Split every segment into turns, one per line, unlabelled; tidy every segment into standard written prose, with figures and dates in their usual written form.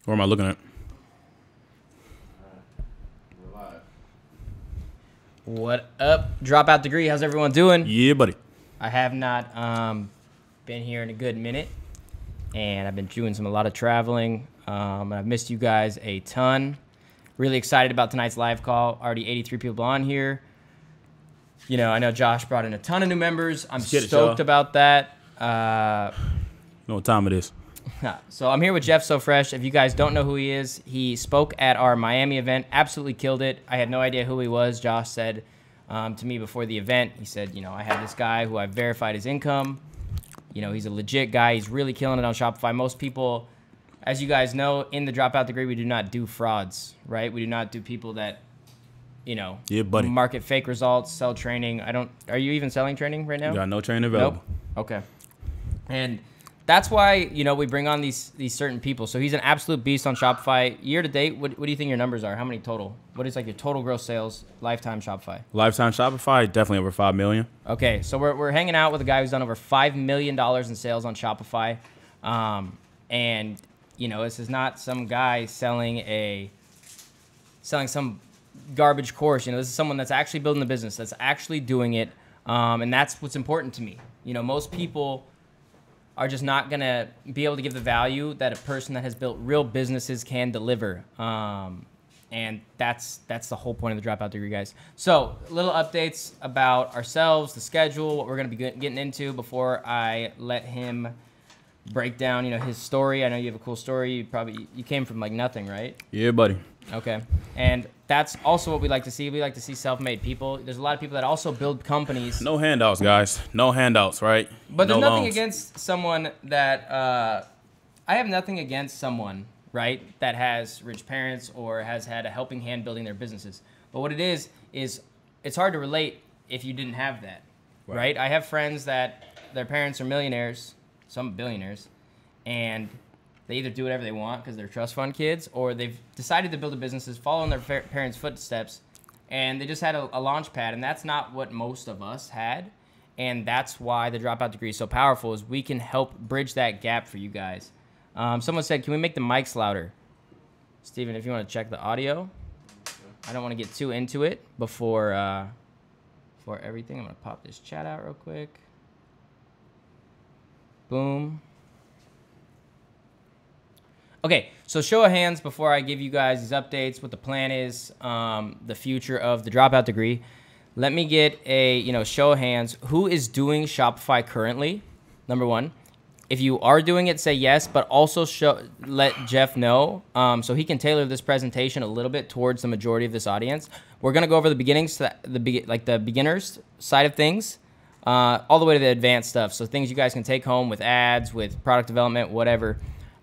Or am I looking at?
What up, Dropout Degree? How's everyone doing?
Yeah, buddy.
I have not been here in a good minute, and I've been doing a lot of traveling. I've missed you guys a ton. Really excited about tonight's live call. Already 83 people on here. You know, I know Josh brought in a ton of new members. I'm stoked about that.
You know what time it is.
So I'm here with Jeff So Fresh. If you guys don't know who he is, he spoke at our Miami event, absolutely killed it. I had no idea who he was. Josh said to me before the event, he said, you know, I have this guy who I verified his income. You know, he's a legit guy. He's really killing it on Shopify. Most people, as you guys know, in the Dropout Degree, we do not do frauds, right? We do not do people that, you know, market fake results, sell training. Are you even selling training right now?
Got no training available.
Nope. Okay. And that's why, you know, we bring on these certain people. So he's an absolute beast on Shopify. Year to date, what do you think your numbers are? How many total? What is like your total gross sales lifetime Shopify?
Lifetime Shopify, definitely over 5 million.
Okay, so we're hanging out with a guy who's done over $5 million in sales on Shopify. And, you know, this is not some guy selling some garbage course. You know, this is someone that's actually building the business, that's actually doing it. And that's what's important to me. You know, most people are just not going to be able to give the value that a person that has built real businesses can deliver. And that's the whole point of the Dropout Degree, guys. So little updates about ourselves, the schedule, what we're going to be getting into before I let him break down, you know, his story. I know you have a cool story. You came from like nothing, right?
Yeah, buddy.
Okay. And that's also what we like to see. We like to see self-made people. There's a lot of people that also build companies.
No handouts, guys. No handouts, right?
But there's
no
nothing
loans.
against someone that I have nothing against someone, right, that has rich parents or has had a helping hand building their businesses. But what it is it's hard to relate if you didn't have that, right? I have friends that their parents are millionaires, some billionaires, and they either do whatever they want because they're trust fund kids, or they've decided to build a business, follow in their parents' footsteps, and they just had a launch pad, and that's not what most of us had. And that's why the Dropout Degree is so powerful, is we can help bridge that gap for you guys. Someone said, can we make the mics louder? Steven, if you want to check the audio. I don't want to get too into it before everything. I'm going to pop this chat out real quick. Boom. Okay, so show of hands before I give you guys these updates, what the plan is, the future of the Dropout Degree. Let me get a show of hands. Who is doing Shopify currently? Number one. If you are doing it, say yes, but also let Jeff know so he can tailor this presentation a little bit towards the majority of this audience. We're gonna go over the beginnings, the beginners side of things, all the way to the advanced stuff. So things you guys can take home with ads, with product development, whatever.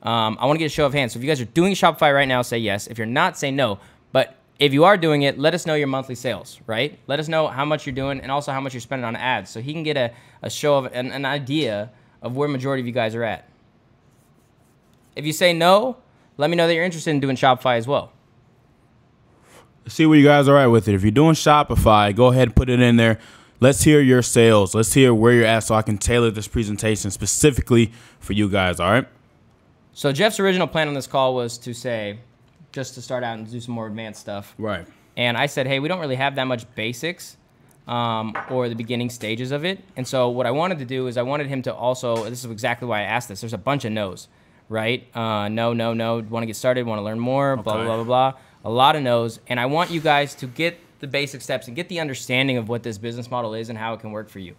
I want to get a show of hands. So if you guys are doing Shopify right now, say yes. If you're not, say no. But if you are doing it, let us know your monthly sales, right? Let us know how much you're doing and also how much you're spending on ads, so he can get a show of an idea of where majority of you guys are at. If you say no, let me know that you're interested in doing Shopify as well.
See where you guys are at with it. If you're doing Shopify, go ahead and put it in there. Let's hear your sales. Let's hear where you're at so I can tailor this presentation specifically for you guys, all right?
So Jeff's original plan on this call was to say, just to start out and do some more advanced stuff.
Right.
And I said, hey, we don't really have that much basics or the beginning stages of it. And so what I wanted to do is I wanted him to also, this is exactly why I asked this, there's a bunch of no's, right? No, want to get started, want to learn more, blah, blah, blah, blah, blah. A lot of no's. And I want you guys to get the basic steps and get the understanding of what this business model is and how it can work for you.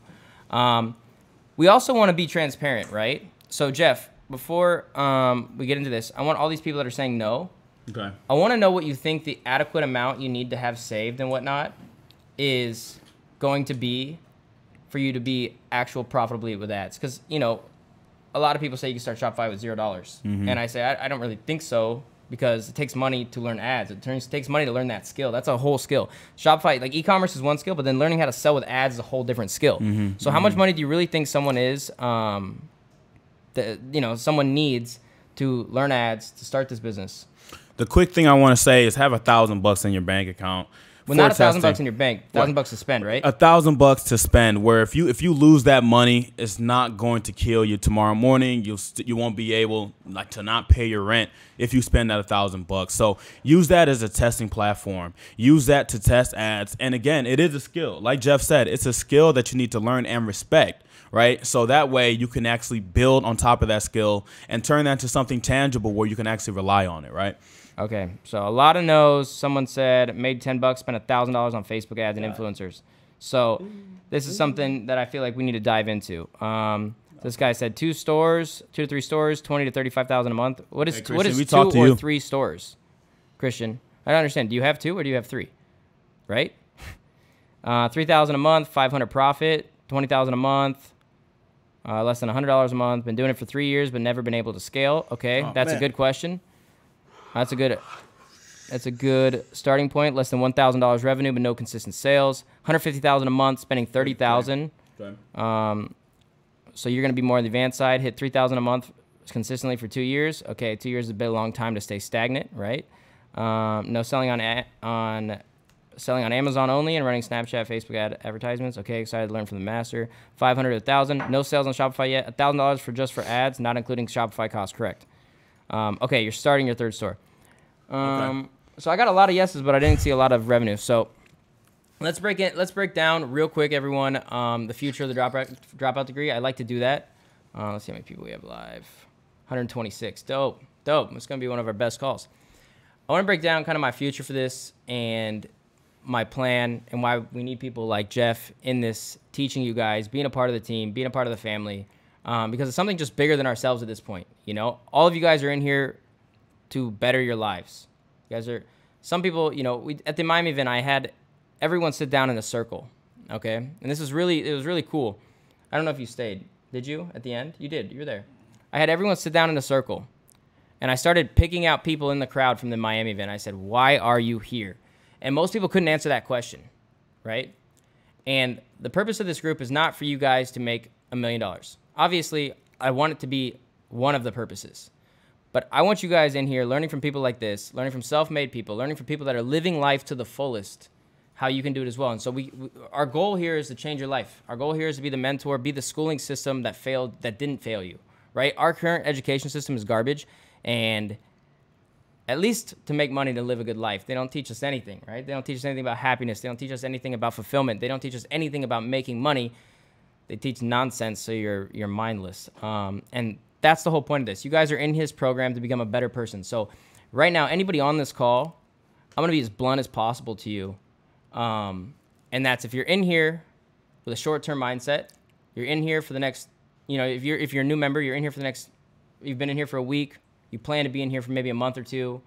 We also want to be transparent, right? So Jeff, before we get into this, I want all these people that are saying no.
Okay.
I want to know what you think the adequate amount you need to have saved and whatnot is going to be for you to be actual profitably with ads. Because, you know, a lot of people say you can start Shopify with $0. Mm-hmm. And I say, I don't really think so, because it takes money to learn ads. It takes money to learn that skill. That's a whole skill. Shopify, like e-commerce is one skill, but then learning how to sell with ads is a whole different skill. Mm-hmm. So how much money do you really think someone someone needs to learn ads to start this business?
The quick thing I want to say is have $1,000 in your bank account
Well, not $1,000 in your bank. $1,000 to spend, right?
$1,000 to spend. Where if you lose that money, it's not going to kill you tomorrow morning. You won't be able to not pay your rent if you spend that $1,000. So use that as a testing platform. Use that to test ads. And again, it is a skill. Like Jeff said, it's a skill that you need to learn and respect. Right. So that way you can actually build on top of that skill and turn that into something tangible where you can actually rely on it. Right.
Okay, so a lot of no's. Someone said made $10, spent $1,000 on Facebook ads and influencers. So this is something that I feel like we need to dive into. This guy said 2 to 3 stores, 20 to 35,000 a month. What is 2 or 3 stores, Christian? I don't understand. Do you have 2 or do you have 3? Right? 3,000 a month, 500 profit, 20,000 a month, less than $100 a month. Been doing it for 3 years, but never been able to scale. Okay, that's a good question. That's a good starting point. Less than $1,000 revenue, but no consistent sales. $150,000 a month, spending $30,000. Okay. So you're going to be more on the advanced side. Hit $3,000 a month consistently for 2 years. Okay, 2 years is a bit long time to stay stagnant, right? No selling selling on Amazon only and running Snapchat, Facebook advertisements. Okay, excited to learn from the master. 500 to 1,000. No sales on Shopify yet. $1,000 for just for ads, not including Shopify costs. Correct. Okay, you're starting your 3rd store. Okay. So I got a lot of yeses, but I didn't see a lot of revenue. So let's break down real quick, everyone. The future of the dropout degree. I like to do that. Let's see how many people we have live. 126. Dope. It's gonna be one of our best calls. I want to break down kind of my future for this and my plan and why we need people like Jeff in this, teaching you guys, being a part of the team, being a part of the family. Because it's something just bigger than ourselves at this point. You know, all of you guys are in here to better your lives. You guys are, some people, you know, at the Miami event, I had everyone sit down in a circle. Okay. And it was really cool. I don't know if you stayed. Did you at the end? You did. You were there. I had everyone sit down in a circle and I started picking out people in the crowd from the Miami event. I said, why are you here? And most people couldn't answer that question. Right. And the purpose of this group is not for you guys to make $1 million. Obviously, I want it to be one of the purposes. But I want you guys in here learning from people like this, learning from self-made people, learning from people that are living life to the fullest, how you can do it as well. And so our goal here is to change your life. Our goal here is to be the mentor, be the schooling system that didn't fail you, right? Our current education system is garbage, and at least to make money to live a good life. They don't teach us anything, right? They don't teach us anything about happiness. They don't teach us anything about fulfillment. They don't teach us anything about making money. They teach nonsense, so you're mindless. And that's the whole point of this. You guys are in his program to become a better person. So right now, anybody on this call, I'm going to be as blunt as possible to you. And that's if you're in here with a short-term mindset, you're in here for the next, you know, if you're a new member, you're in here for the next, you've been in here for a week, you plan to be in here for maybe a month or 2,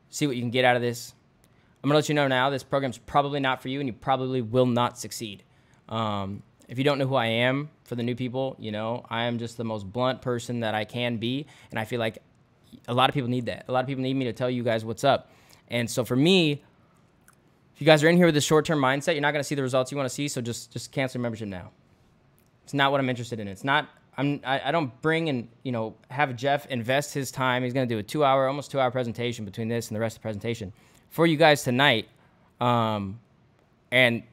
see what you can get out of this. I'm going to let you know now, this program's probably not for you, and you probably will not succeed. If you don't know who I am, for the new people, you know, I am just the most blunt person that I can be. And I feel like a lot of people need that. A lot of people need me to tell you guys what's up. And so for me, if you guys are in here with this short-term mindset, you're not going to see the results you want to see. So just cancel your membership now. It's not what I'm interested in. It's not, I don't bring and, you know, have Jeff invest his time. He's going to do a almost 2 hour presentation between this and the rest of the presentation for you guys tonight. And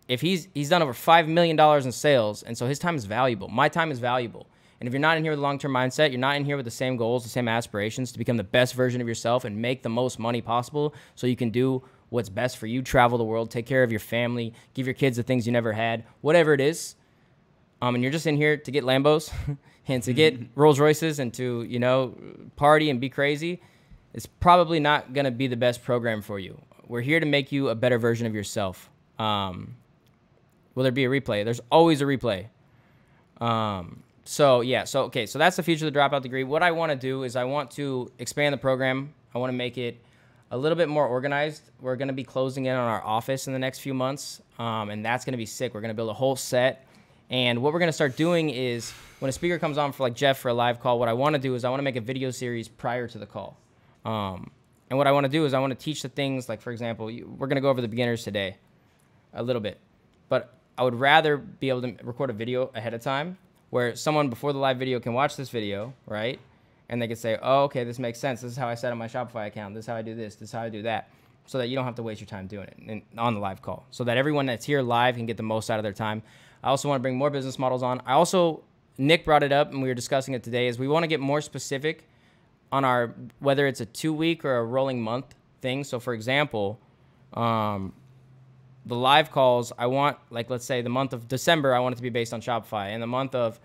if he's done over $5 million in sales, and so his time is valuable. My time is valuable. And if you're not in here with a long-term mindset, you're not in here with the same goals, the same aspirations to become the best version of yourself and make the most money possible so you can do what's best for you, travel the world, take care of your family, give your kids the things you never had, whatever it is. And you're just in here to get Lambos and to get Rolls Royces and to, you know, party and be crazy, it's probably not going to be the best program for you. We're here to make you a better version of yourself. Will there be a replay? There's always a replay. So that's the future of the dropout degree. What I want to do is I want to expand the program. I want to make it a little bit more organized. We're going to be closing in on our office in the next few months, and that's going to be sick. We're going to build a whole set. And what we're going to start doing is when a speaker comes on for like Jeff for a live call, what I want to do is I want to make a video series prior to the call. And what I want to do is I want to teach the things like, for example, we're going to go over the beginners today a little bit. But I would rather be able to record a video ahead of time where someone before the live video can watch this video, right? And they can say, oh, okay, this makes sense. This is how I set up my Shopify account. This is how I do this. This is how I do that. so that you don't have to waste your time doing it on the live call, so that everyone that's here live can get the most out of their time. I also want to bring more business models on. Nick brought it up and we were discussing it today, is we want to get more specific on our, whether it's a 2-week or a rolling month thing. So for example, the live calls, I want, like, let's say the month of December, I want it to be based on Shopify. And the month of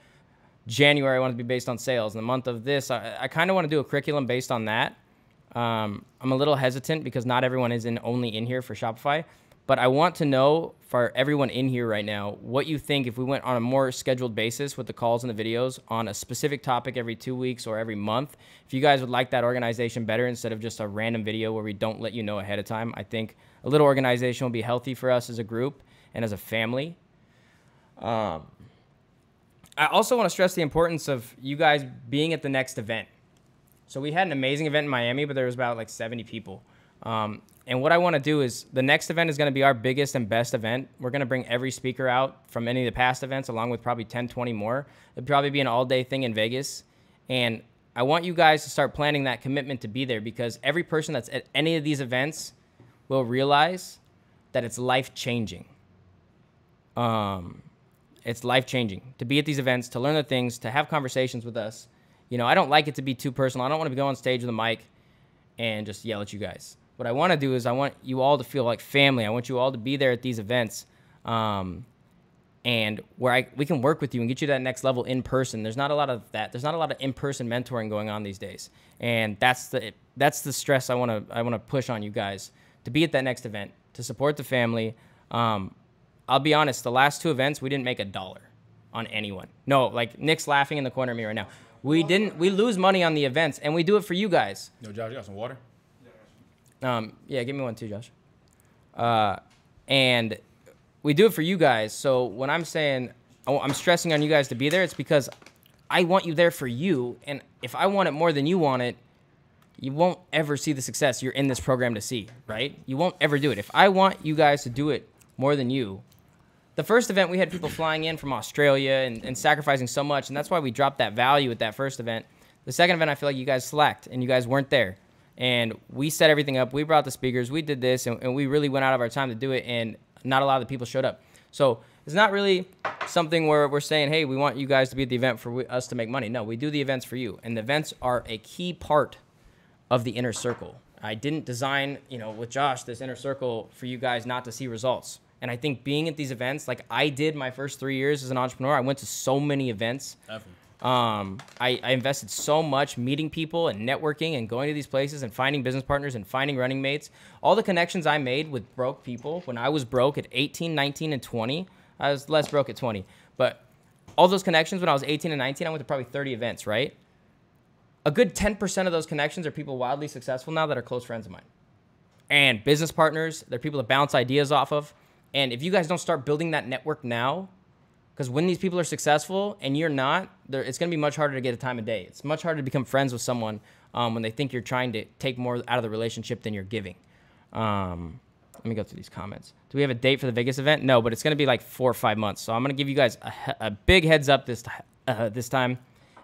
January, I want it to be based on sales. And the month of this, I kind of want to do a curriculum based on that. I'm a little hesitant because not everyone is only in here for Shopify. But I want to know for everyone in here right now, what you think if we went on a more scheduled basis with the calls and the videos on a specific topic every 2 weeks or every month. If you guys would like that organization better instead of just a random video where we don't let you know ahead of time, I think a little organization will be healthy for us as a group and as a family. I also want to stress the importance of you guys being at the next event. So we had an amazing event in Miami, but there was about like 70 people. And what I want to do is the next event is going to be our biggest and best event. We're going to bring every speaker out from any of the past events, along with probably 10, 20 more. It'll probably be an all-day thing in Vegas. And I want you guys to start planning that commitment to be there, because every person that's at any of these events will realize that it's life-changing. It's life-changing to be at these events, to learn the things, to have conversations with us. You know, I don't like it to be too personal. I don't want to go on stage with a mic and just yell at you guys. What I want to do is I want you all to feel like family. I want you all to be there at these events, and where we can work with you and get you to that next level in person. There's not a lot of that. There's not a lot of in-person mentoring going on these days, and that's the stress I want to push on you guys to be at that next event, to support the family. I'll be honest, the last 2 events we didn't make $1 on anyone. No, like Nick's laughing in the corner of me right now. We lose money on the events, and we do it for you guys.
Yo, Josh, you got some water?
Yeah, give me one too, Josh. And we do it for you guys. So when I'm saying I'm stressing on you guys to be there, it's because I want you there for you. And if I want it more than you want it, you won't ever see the success you're in this program to see, right? You won't ever do it. If I want you guys to do it more than you, the first event we had people flying in from Australia and sacrificing so much, and that's why we dropped that value at that first event. The second event, I feel like you guys slacked and you guys weren't there. And we set everything up. We brought the speakers. We did this, and we really went out of our time to do it, and not a lot of the people showed up. So it's not really something where we're saying, hey, we want you guys to be at the event for us to make money. No, we do the events for you, and the events are a key part of the inner circle. I didn't design, with Josh, this inner circle for you guys not to see results. And I think being at these events, like I did my first 3 years as an entrepreneur, I went to so many events. Definitely. I invested so much meeting people and networking and going to these places and finding business partners and finding running mates. All the connections I made with broke people when I was broke at 18, 19, and 20. I was less broke at 20. But all those connections when I was 18 and 19, I went to probably 30 events, right? A good 10% of those connections are people wildly successful now that are close friends of mine. And business partners, they're people to bounce ideas off of. And if you guys don't start building that network now, because when these people are successful and you're not, it's going to be much harder to get a time of day. It's much harder to become friends with someone when they think you're trying to take more out of the relationship than you're giving. Let me go through these comments. Do we have a date for the Vegas event? No, but it's going to be like 4 or 5 months. So I'm going to give you guys a big heads up this time.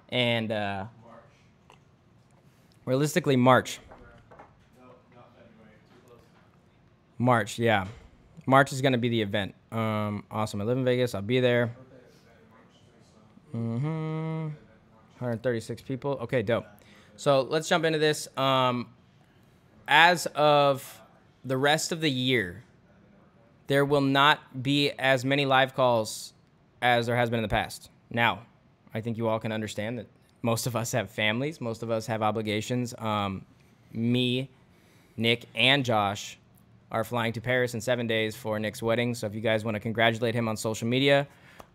And realistically, March.
No, not February. Too close.
March, yeah. March is going to be the event. Awesome. I live in Vegas. I'll be there. 136 people. Okay, dope. So let's jump into this. As of the rest of the year, there will not be as many live calls as there has been in the past. Now, I think you all can understand that most of us have families. Most of us have obligations. Me, Nick, and Josh are flying to Paris in 7 days for Nick's wedding. So if you guys want to congratulate him on social media,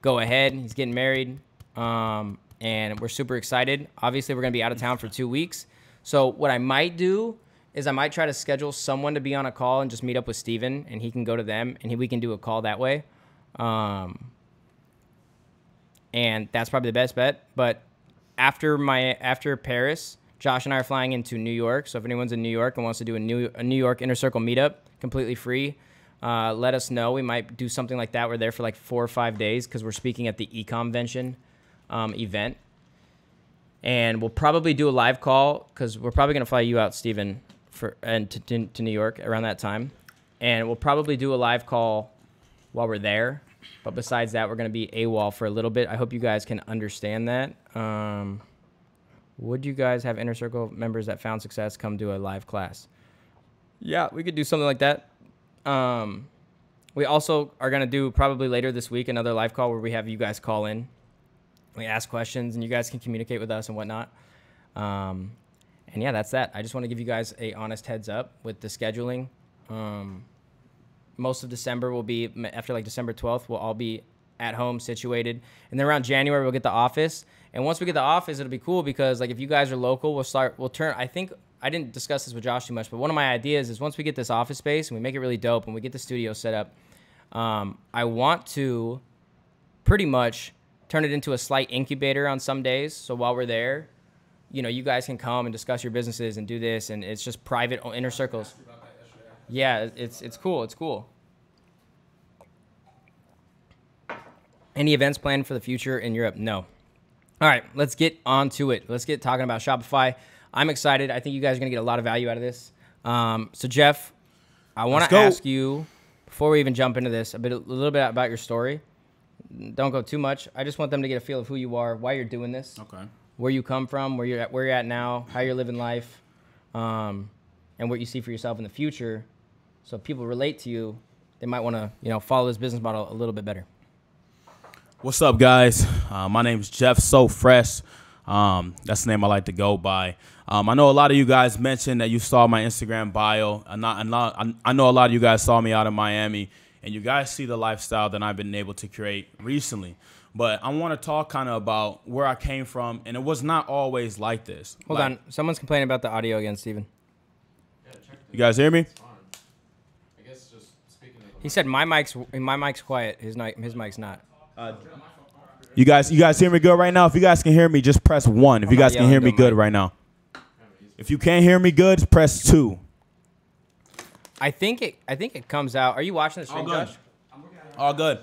go ahead. He's getting married, and we're super excited. Obviously, we're going to be out of town for 2 weeks. So what I might do is I might try to schedule someone to be on a call and just meet up with Steven, and he can go to them, and we can do a call that way. And that's probably the best bet. But after Paris, Josh and I are flying into New York. So if anyone's in New York and wants to do a New York Inner Circle meetup, completely free, let us know. We might do something like that. We're there for like 4 or 5 days because we're speaking at the eConvention event. And we'll probably do a live call because we're probably going to fly you out, Steven, to New York around that time, and we'll probably do a live call while we're there. But besides that, we're going to be AWOL for a little bit. I hope you guys can understand that. Would you guys have Inner Circle members that found success come to a live class? Yeah, we could do something like that. We also are going to do probably later this week another live call where we have you guys call in. We ask questions, and you guys can communicate with us and whatnot. And yeah, that's that. I just want to give you guys a honest heads up with the scheduling. Most of December will be, after like December 12th, we'll all be at home situated. And then around January, we'll get the office. And once we get the office, it'll be cool because like if you guys are local, we'll turn, I think, I didn't discuss this with Josh too much, but one of my ideas is once we get this office space and we make it really dope and we get the studio set up, I want to pretty much turn it into a slight incubator on some days. So while we're there, you know, you guys can come and discuss your businesses and do this, and it's just private inner circles. Yeah, it's cool. It's cool. Any events planned for the future in Europe? No. All right, let's get on to it. Let's get talking about Shopify. I'm excited. I think you guys are going to get a lot of value out of this. So, Jeff, I want to ask you, before we even jump into this, a little bit about your story. Don't go too much. I just want them to get a feel of who you are, why you're doing this, where you come from, where you're at now, how you're living life, and what you see for yourself in the future. So if people relate to you, they might want to, follow this business model a little bit better.
What's up, guys? My name is Jeff So Fresh. That's the name I like to go by. I know a lot of you guys mentioned that you saw my Instagram bio. I know a lot of you guys saw me out in Miami, and you guys see the lifestyle that I've been able to create recently. But I want to talk kind of about where I came from, and it was not always like this.
Hold on. Someone's complaining about the audio again, Steven.
You guys hear me?
He said my mic's quiet. His mic's not.
You guys hear me good right now? If you guys can hear me, just press 1. If you guys can hear me good right now. If you can't hear me good, press 2.
I think it comes out. Are you watching the stream, Josh?
All good.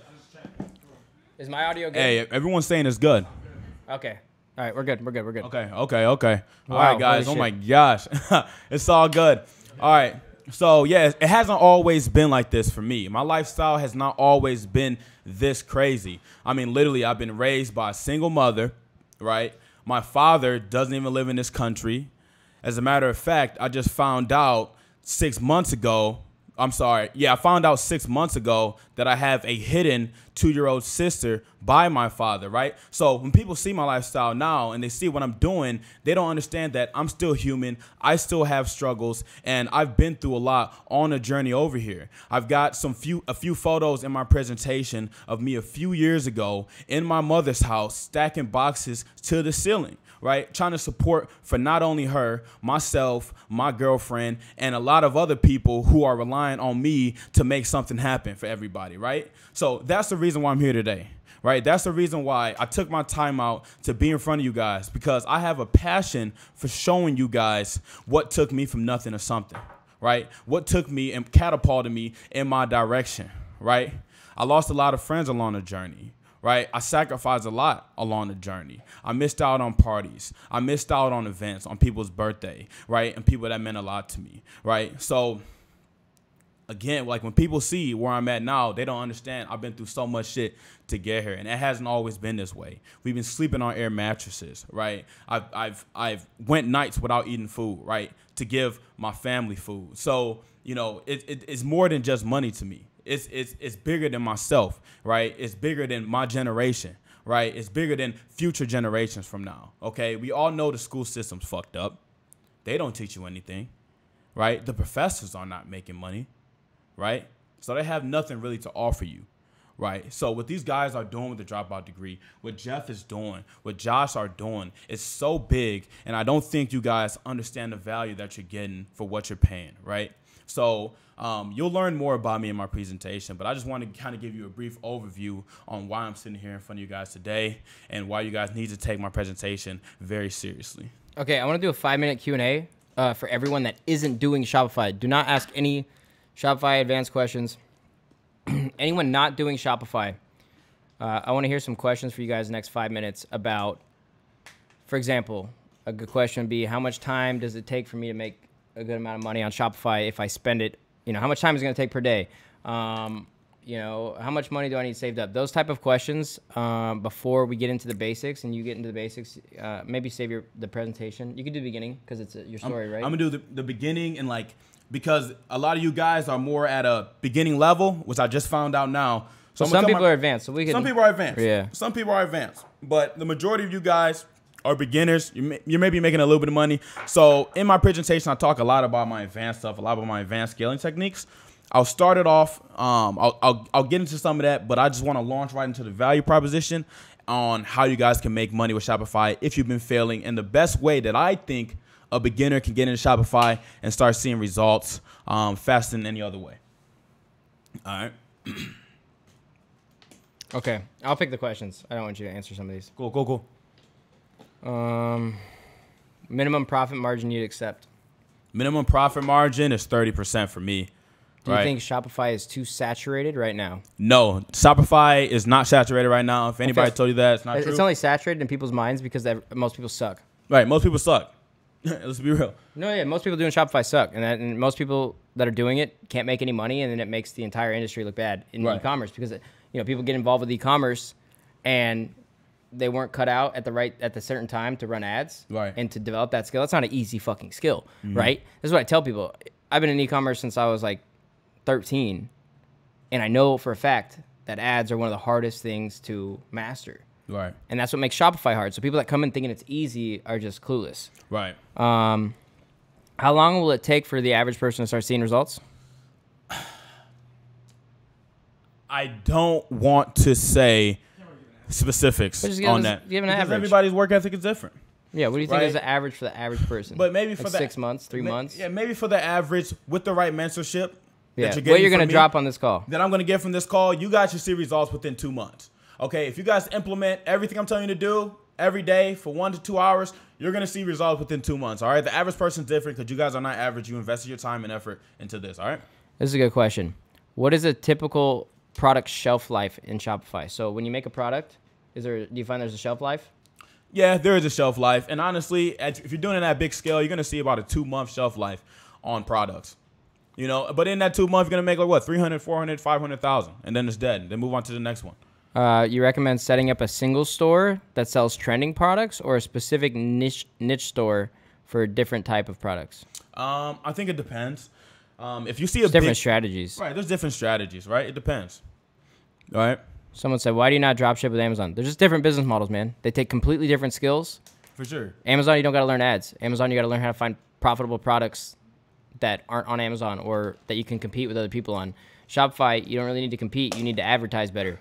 Is my audio good?
Hey, everyone's saying it's good.
Okay. All right, we're good.
Okay.
Wow,
All right, guys. Oh my gosh. It's all good. All right. So, yeah, it hasn't always been like this for me. My lifestyle has not always been this crazy. I mean, literally, I've been raised by a single mother, right? My father doesn't even live in this country. As a matter of fact, I just found out 6 months ago. I found out 6 months ago that I have a hidden 2-year-old sister by my father, right? So when people see my lifestyle now and they see what I'm doing, they don't understand that I'm still human. I still have struggles, and I've been through a lot on a journey over here. I've got a few photos in my presentation of me a few years ago in my mother's house stacking boxes to the ceiling, right? Trying to support for not only her, myself, my girlfriend, and a lot of other people who are relying on me to make something happen for everybody, right? So that's the reason why I'm here today, right? That's the reason why I took my time out to be in front of you guys, because I have a passion for showing you guys what took me from nothing to something, right? What took me and catapulted me in my direction, right? I lost a lot of friends along the journey. Right? I sacrificed a lot along the journey. I missed out on parties. I missed out on events, on people's birthday, right? And people that meant a lot to me, right? So, again, like when people see where I'm at now, they don't understand I've been through so much shit to get here, and it hasn't always been this way. We've been sleeping on air mattresses, right? I've went nights without eating food, right? To give my family food. So, it's more than just money to me. It's bigger than myself, right? It's bigger than my generation, right? It's bigger than future generations from now, okay? We all know the school system's fucked up. They don't teach you anything, right? The professors are not making money, right? So they have nothing really to offer you, right? So what these guys are doing with the dropout degree, what Jeff is doing, what Josh are doing, it's so big, and I don't think you guys understand the value that you're getting for what you're paying, right? So you'll learn more about me in my presentation, but I just want to kind of give you a brief overview on why I'm sitting here in front of you guys today and why you guys need to take my presentation very seriously.
Okay, I want to do a 5-minute Q&A for everyone that isn't doing Shopify. Do not ask any Shopify advanced questions. Anyone not doing Shopify, I want to hear some questions for you guys in the next 5 minutes about, for example, a good question would be, how much time does it take for me to make a good amount of money on Shopify if I spend it. You know, how much time is it going to take per day? You know, how much money do I need saved up? Those type of questions before we get into the basics, and you get into the basics. Maybe save the presentation. You can do the beginning because it's your story, right?
I'm gonna do the beginning and like because a lot of you guys are more at a beginning level, which I just found out now.
So some people are advanced. So we can.
Some people are advanced.
Yeah.
Some people are advanced, but the majority of you guys are beginners. You may be making a little bit of money. So in my presentation, I talk a lot about my advanced stuff, a lot about my advanced scaling techniques. I'll start it off. I'll get into some of that, but I just want to launch right into the value proposition on how you guys can make money with Shopify if you've been failing, and the best way that I think a beginner can get into Shopify and start seeing results faster than any other way. All right.
Okay, I'll pick the questions. I don't want you to answer some of these.
Cool.
Minimum profit margin you'd accept.
Minimum profit margin is 30% for me.
Do you think Shopify is too saturated right now?
No, Shopify is not saturated right now. If anybody told you that, it's not true.
It's only saturated in people's minds because most people suck.
Right, most people suck. Let's be real.
No, yeah, most people doing Shopify suck, and most people that are doing it can't make any money, and then it makes the entire industry look bad in e-commerce because people get involved with e-commerce, and they weren't cut out at the certain time to run ads and to develop that skill. That's not an easy fucking skill, right? This is what I tell people. I've been in e-commerce since I was like 13, and I know for a fact that ads are one of the hardest things to master.
Right.
And that's what makes Shopify hard. So people that come in thinking it's easy are just clueless.
Right.
How long will it take for the average person to start seeing results?
I don't want to say specifics on that
give an
because
average.
everybody's work ethic is different.
Yeah, what do you think is the average for the average person?
But maybe for
like 6 months, 3 months?
Yeah, maybe for the average with the right mentorship.
Yeah. What you're going to drop on this call?
That I'm going to get from this call, you guys should see results within 2 months. Okay, if you guys implement everything I'm telling you to do every day for 1 to 2 hours, you're going to see results within 2 months, all right? The average person's different because you guys are not average. You invested your time and effort into this, all right?
This is a good question. What is a typical product shelf life in Shopify? So when you make a product, do you find there's a shelf life?
Yeah, there is a shelf life. And honestly, if you're doing it at big scale, you're going to see about a 2-month shelf life on products. But in that 2 months, you're going to make like what, 300, 400, 500,000, and then it's dead. Then move on to the next one.
You recommend setting up a single store that sells trending products or a specific niche store for a different type of products?
I think it depends. If you see
different strategies.
Right, there's different strategies, right? It depends. All right?
Someone said, why do you not drop ship with Amazon? They're just different business models, man. They take completely different skills.
For sure.
Amazon, you don't got to learn ads. Amazon, you got to learn how to find profitable products that aren't on Amazon or that you can compete with other people on. Shopify, you don't really need to compete. You need to advertise better.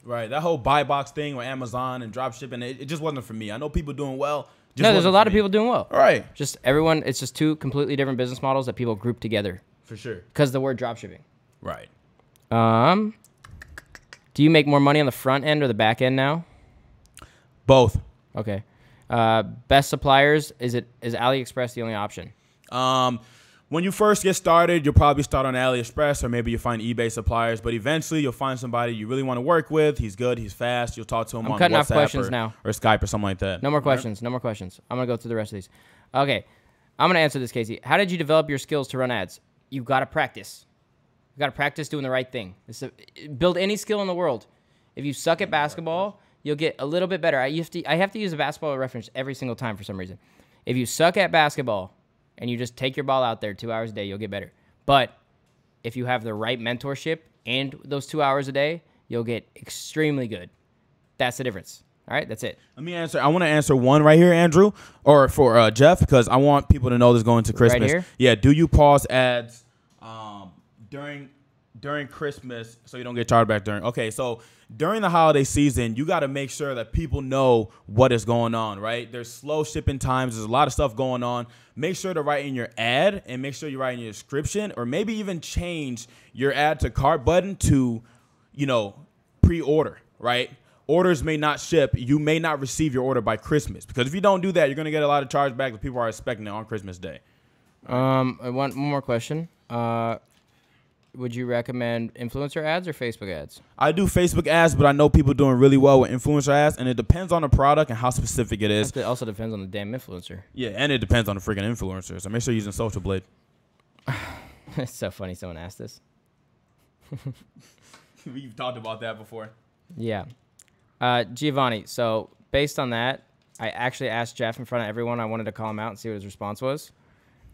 Right. That whole buy box thing with Amazon and drop shipping, it just wasn't for me. I know people doing well.
No, there's a lot of people doing well.
All right.
Just everyone, it's just two completely different business models that people group together.
For sure.
Because the word drop shipping.
Right.
Do you make more money on the front end or the back end now?
Both.
Okay. Best suppliers, is AliExpress the only option?
When you first get started, you'll probably start on AliExpress or maybe you'll find eBay suppliers, but eventually you'll find somebody you really want to work with. He's good. He's fast. You'll talk to him on
cutting
WhatsApp
off questions now.
Or Skype or something like that.
No more questions. No more questions. I'm going to go through the rest of these. Okay. I'm going to answer this, Casey. How did you develop your skills to run ads? You've got to practice. You've got to practice doing the right thing. Build any skill in the world. If you suck at basketball, you'll get a little bit better. I have to use a basketball reference every single time for some reason. If you suck at basketball and you just take your ball out there 2 hours a day, you'll get better. But if you have the right mentorship and those 2 hours a day, you'll get extremely good. That's the difference. All right, that's it.
Let me answer. I want to answer one right here, Andrew, or for Jeff, because I want people to know this going to Christmas.
Right here?
Yeah, do you pause ads during Christmas so you don't get charged back during? Okay, so during the holiday season, you got to make sure that people know what is going on, right? There's slow shipping times. There's a lot of stuff going on. Make sure to write in your ad and make sure you write in your description, or maybe even change your add to cart button to, pre-order, right? Orders may not ship. You may not receive your order by Christmas, because if you don't do that, you're going to get a lot of chargeback that people are expecting it on Christmas Day.
I want one more question. would you recommend influencer ads or Facebook ads?
I do Facebook ads, but I know people doing really well with influencer ads, and it depends on the product and how specific it is.
It also depends on the damn influencer.
Yeah, and it depends on the freaking influencer. So make sure you're using Social Blade.
It's so funny someone asked this.
We've talked about that before.
Yeah. Giovanni, so based on that, I actually asked Jeff in front of everyone. I wanted to call him out and see what his response was.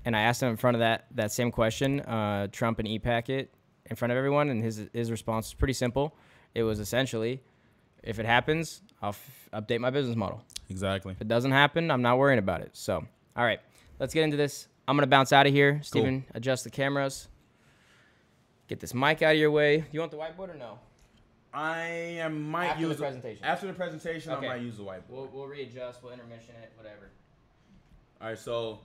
And I asked him in front of that same question, Trump and e-packet, in front of everyone, and his response was pretty simple. It was essentially, if it happens, I'll update my business model.
Exactly.
If it doesn't happen, I'm not worrying about it. So, all right, let's get into this. I'm going to bounce out of here. Steven, adjust the cameras. Get this mic out of your way. You want the whiteboard or no?
After the presentation. After the presentation, okay. I might use the whiteboard.
We'll readjust. We'll intermission it, whatever.
All right, so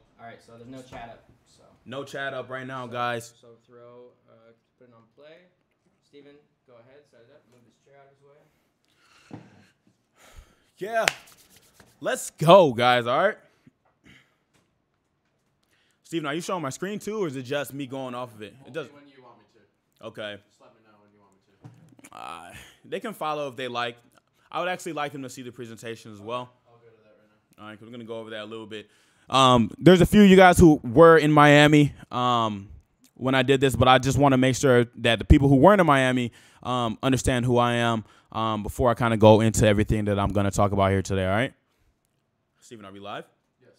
there's no chat up. So
no chat up right now, guys.
So put it on play. Steven, go ahead, set it up. Move this chair out of his way.
Yeah, let's go, guys. All right. Steven, are you showing my screen too, or is it just me going off of it? It does.
When you want me to.
Okay.
Just let me know when you want me to.
They can follow if they like. I would actually like them to see the presentation as well.
I'll go to that right now.
All right, we're going to go over that a little bit. There's a few of you guys who were in Miami when I did this, but I just want to make sure that the people who weren't in Miami understand who I am before I kind of go into everything that I'm going to talk about here today, all right? Steven, are we live?
Yes.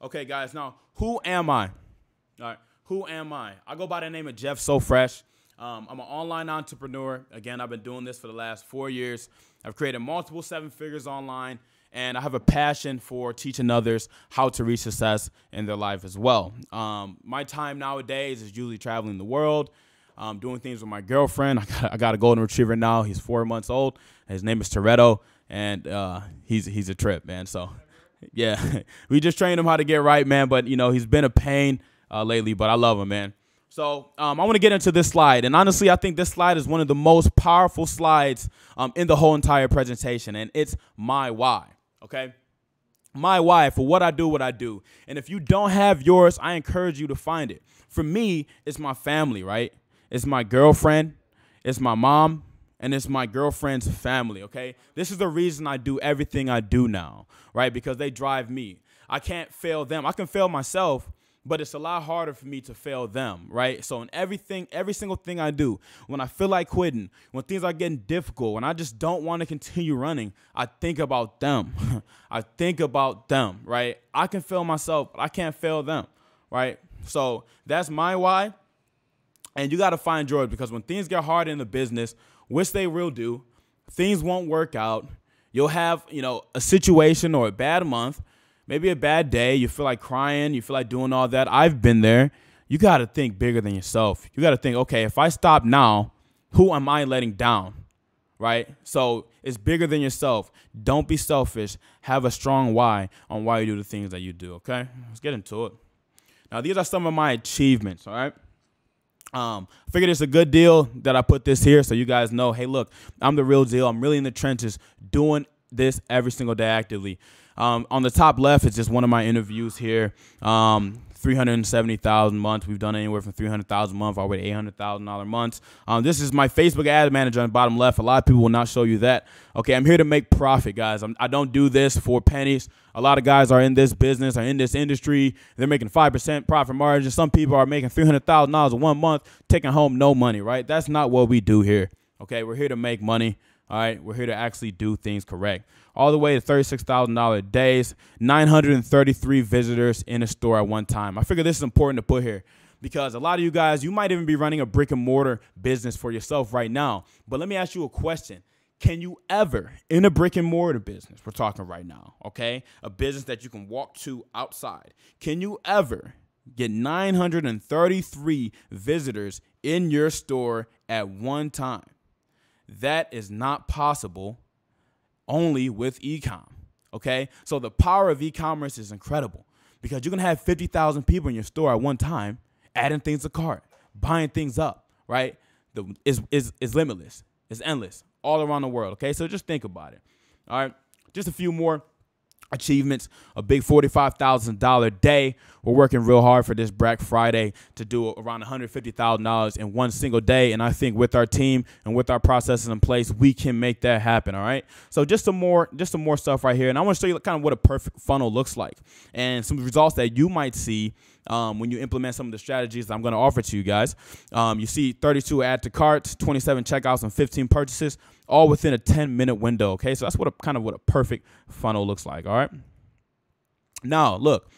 Okay, guys, now, who am I? All right, who am I? I go by the name of Jeff So Fresh. I'm an online entrepreneur. Again, I've been doing this for the last 4 years. I've created multiple 7 figures online, and I have a passion for teaching others how to reach success in their life as well. My time nowadays is usually traveling the world, doing things with my girlfriend. I got a golden retriever now. He's 4 months old. His name is Toretto, and he's a trip, man. So, yeah, we just trained him how to get right, man. But, he's been a pain lately, but I love him, man. So I want to get into this slide. And honestly, I think this slide is one of the most powerful slides in the whole entire presentation. And it's my why, okay? My why for what I do. And if you don't have yours, I encourage you to find it. For me, it's my family, right? It's my girlfriend. It's my mom. And it's my girlfriend's family, okay? This is the reason I do everything I do now, right? Because they drive me. I can't fail them. I can fail myself, but it's a lot harder for me to fail them, right? So in every single thing I do, when I feel like quitting, when things are getting difficult, when I just don't want to continue running, I think about them. I think about them, right? I can fail myself, but I can't fail them, right? So that's my why. And you got to find yours, because when things get hard in the business, which they will do, things won't work out. You'll have, a situation or a bad month, maybe a bad day, you feel like crying, you feel like doing all that. I've been there. You got to think bigger than yourself. You got to think, okay, if I stop now, who am I letting down, right? So it's bigger than yourself. Don't be selfish. Have a strong why on why you do the things that you do, okay? Let's get into it. Now, these are some of my achievements, all right? I figured it's a good deal that I put this here so you guys know, hey, look, I'm the real deal. I'm really in the trenches doing this every single day actively. On the top left, it's just one of my interviews here. 370,000 months. We've done anywhere from 300,000 a month all the way to $800,000 months. This is my Facebook ad manager on the bottom left. A lot of people will not show you that. Okay, I'm here to make profit, guys. I don't do this for pennies. A lot of guys are in this business, are in this industry. They're making 5% profit margin. Some people are making $300,000 in 1 month, taking home no money, right? That's not what we do here. Okay, we're here to make money. All right, we're here to actually do things correct. All the way to $36,000 days, 933 visitors in a store at one time. I figure this is important to put here because a lot of you guys, you might even be running a brick and mortar business for yourself right now. But let me ask you a question. Can you ever, in a brick and mortar business, we're talking right now, okay, a business that you can walk to outside, can you ever get 933 visitors in your store at one time? That is not possible only with e-com, okay? So the power of e-commerce is incredible because you can have 50,000 people in your store at one time adding things to cart, buying things up, right? It's limitless. It's endless all around the world, okay? So just think about it, all right? Just a few more. achievements, a big $45,000 day. We're working real hard for this Black Friday to do around $150,000 in one single day. And I think with our team and with our processes in place, we can make that happen. All right. So just some more stuff right here. And I want to show you kind of what a perfect funnel looks like and some results that you might see when you implement some of the strategies that I'm going to offer to you guys. You see 32 add to carts, 27 checkouts, and 15 purchases, all within a 10-minute window. Okay, so that's what a perfect funnel looks like. All right. Now, look,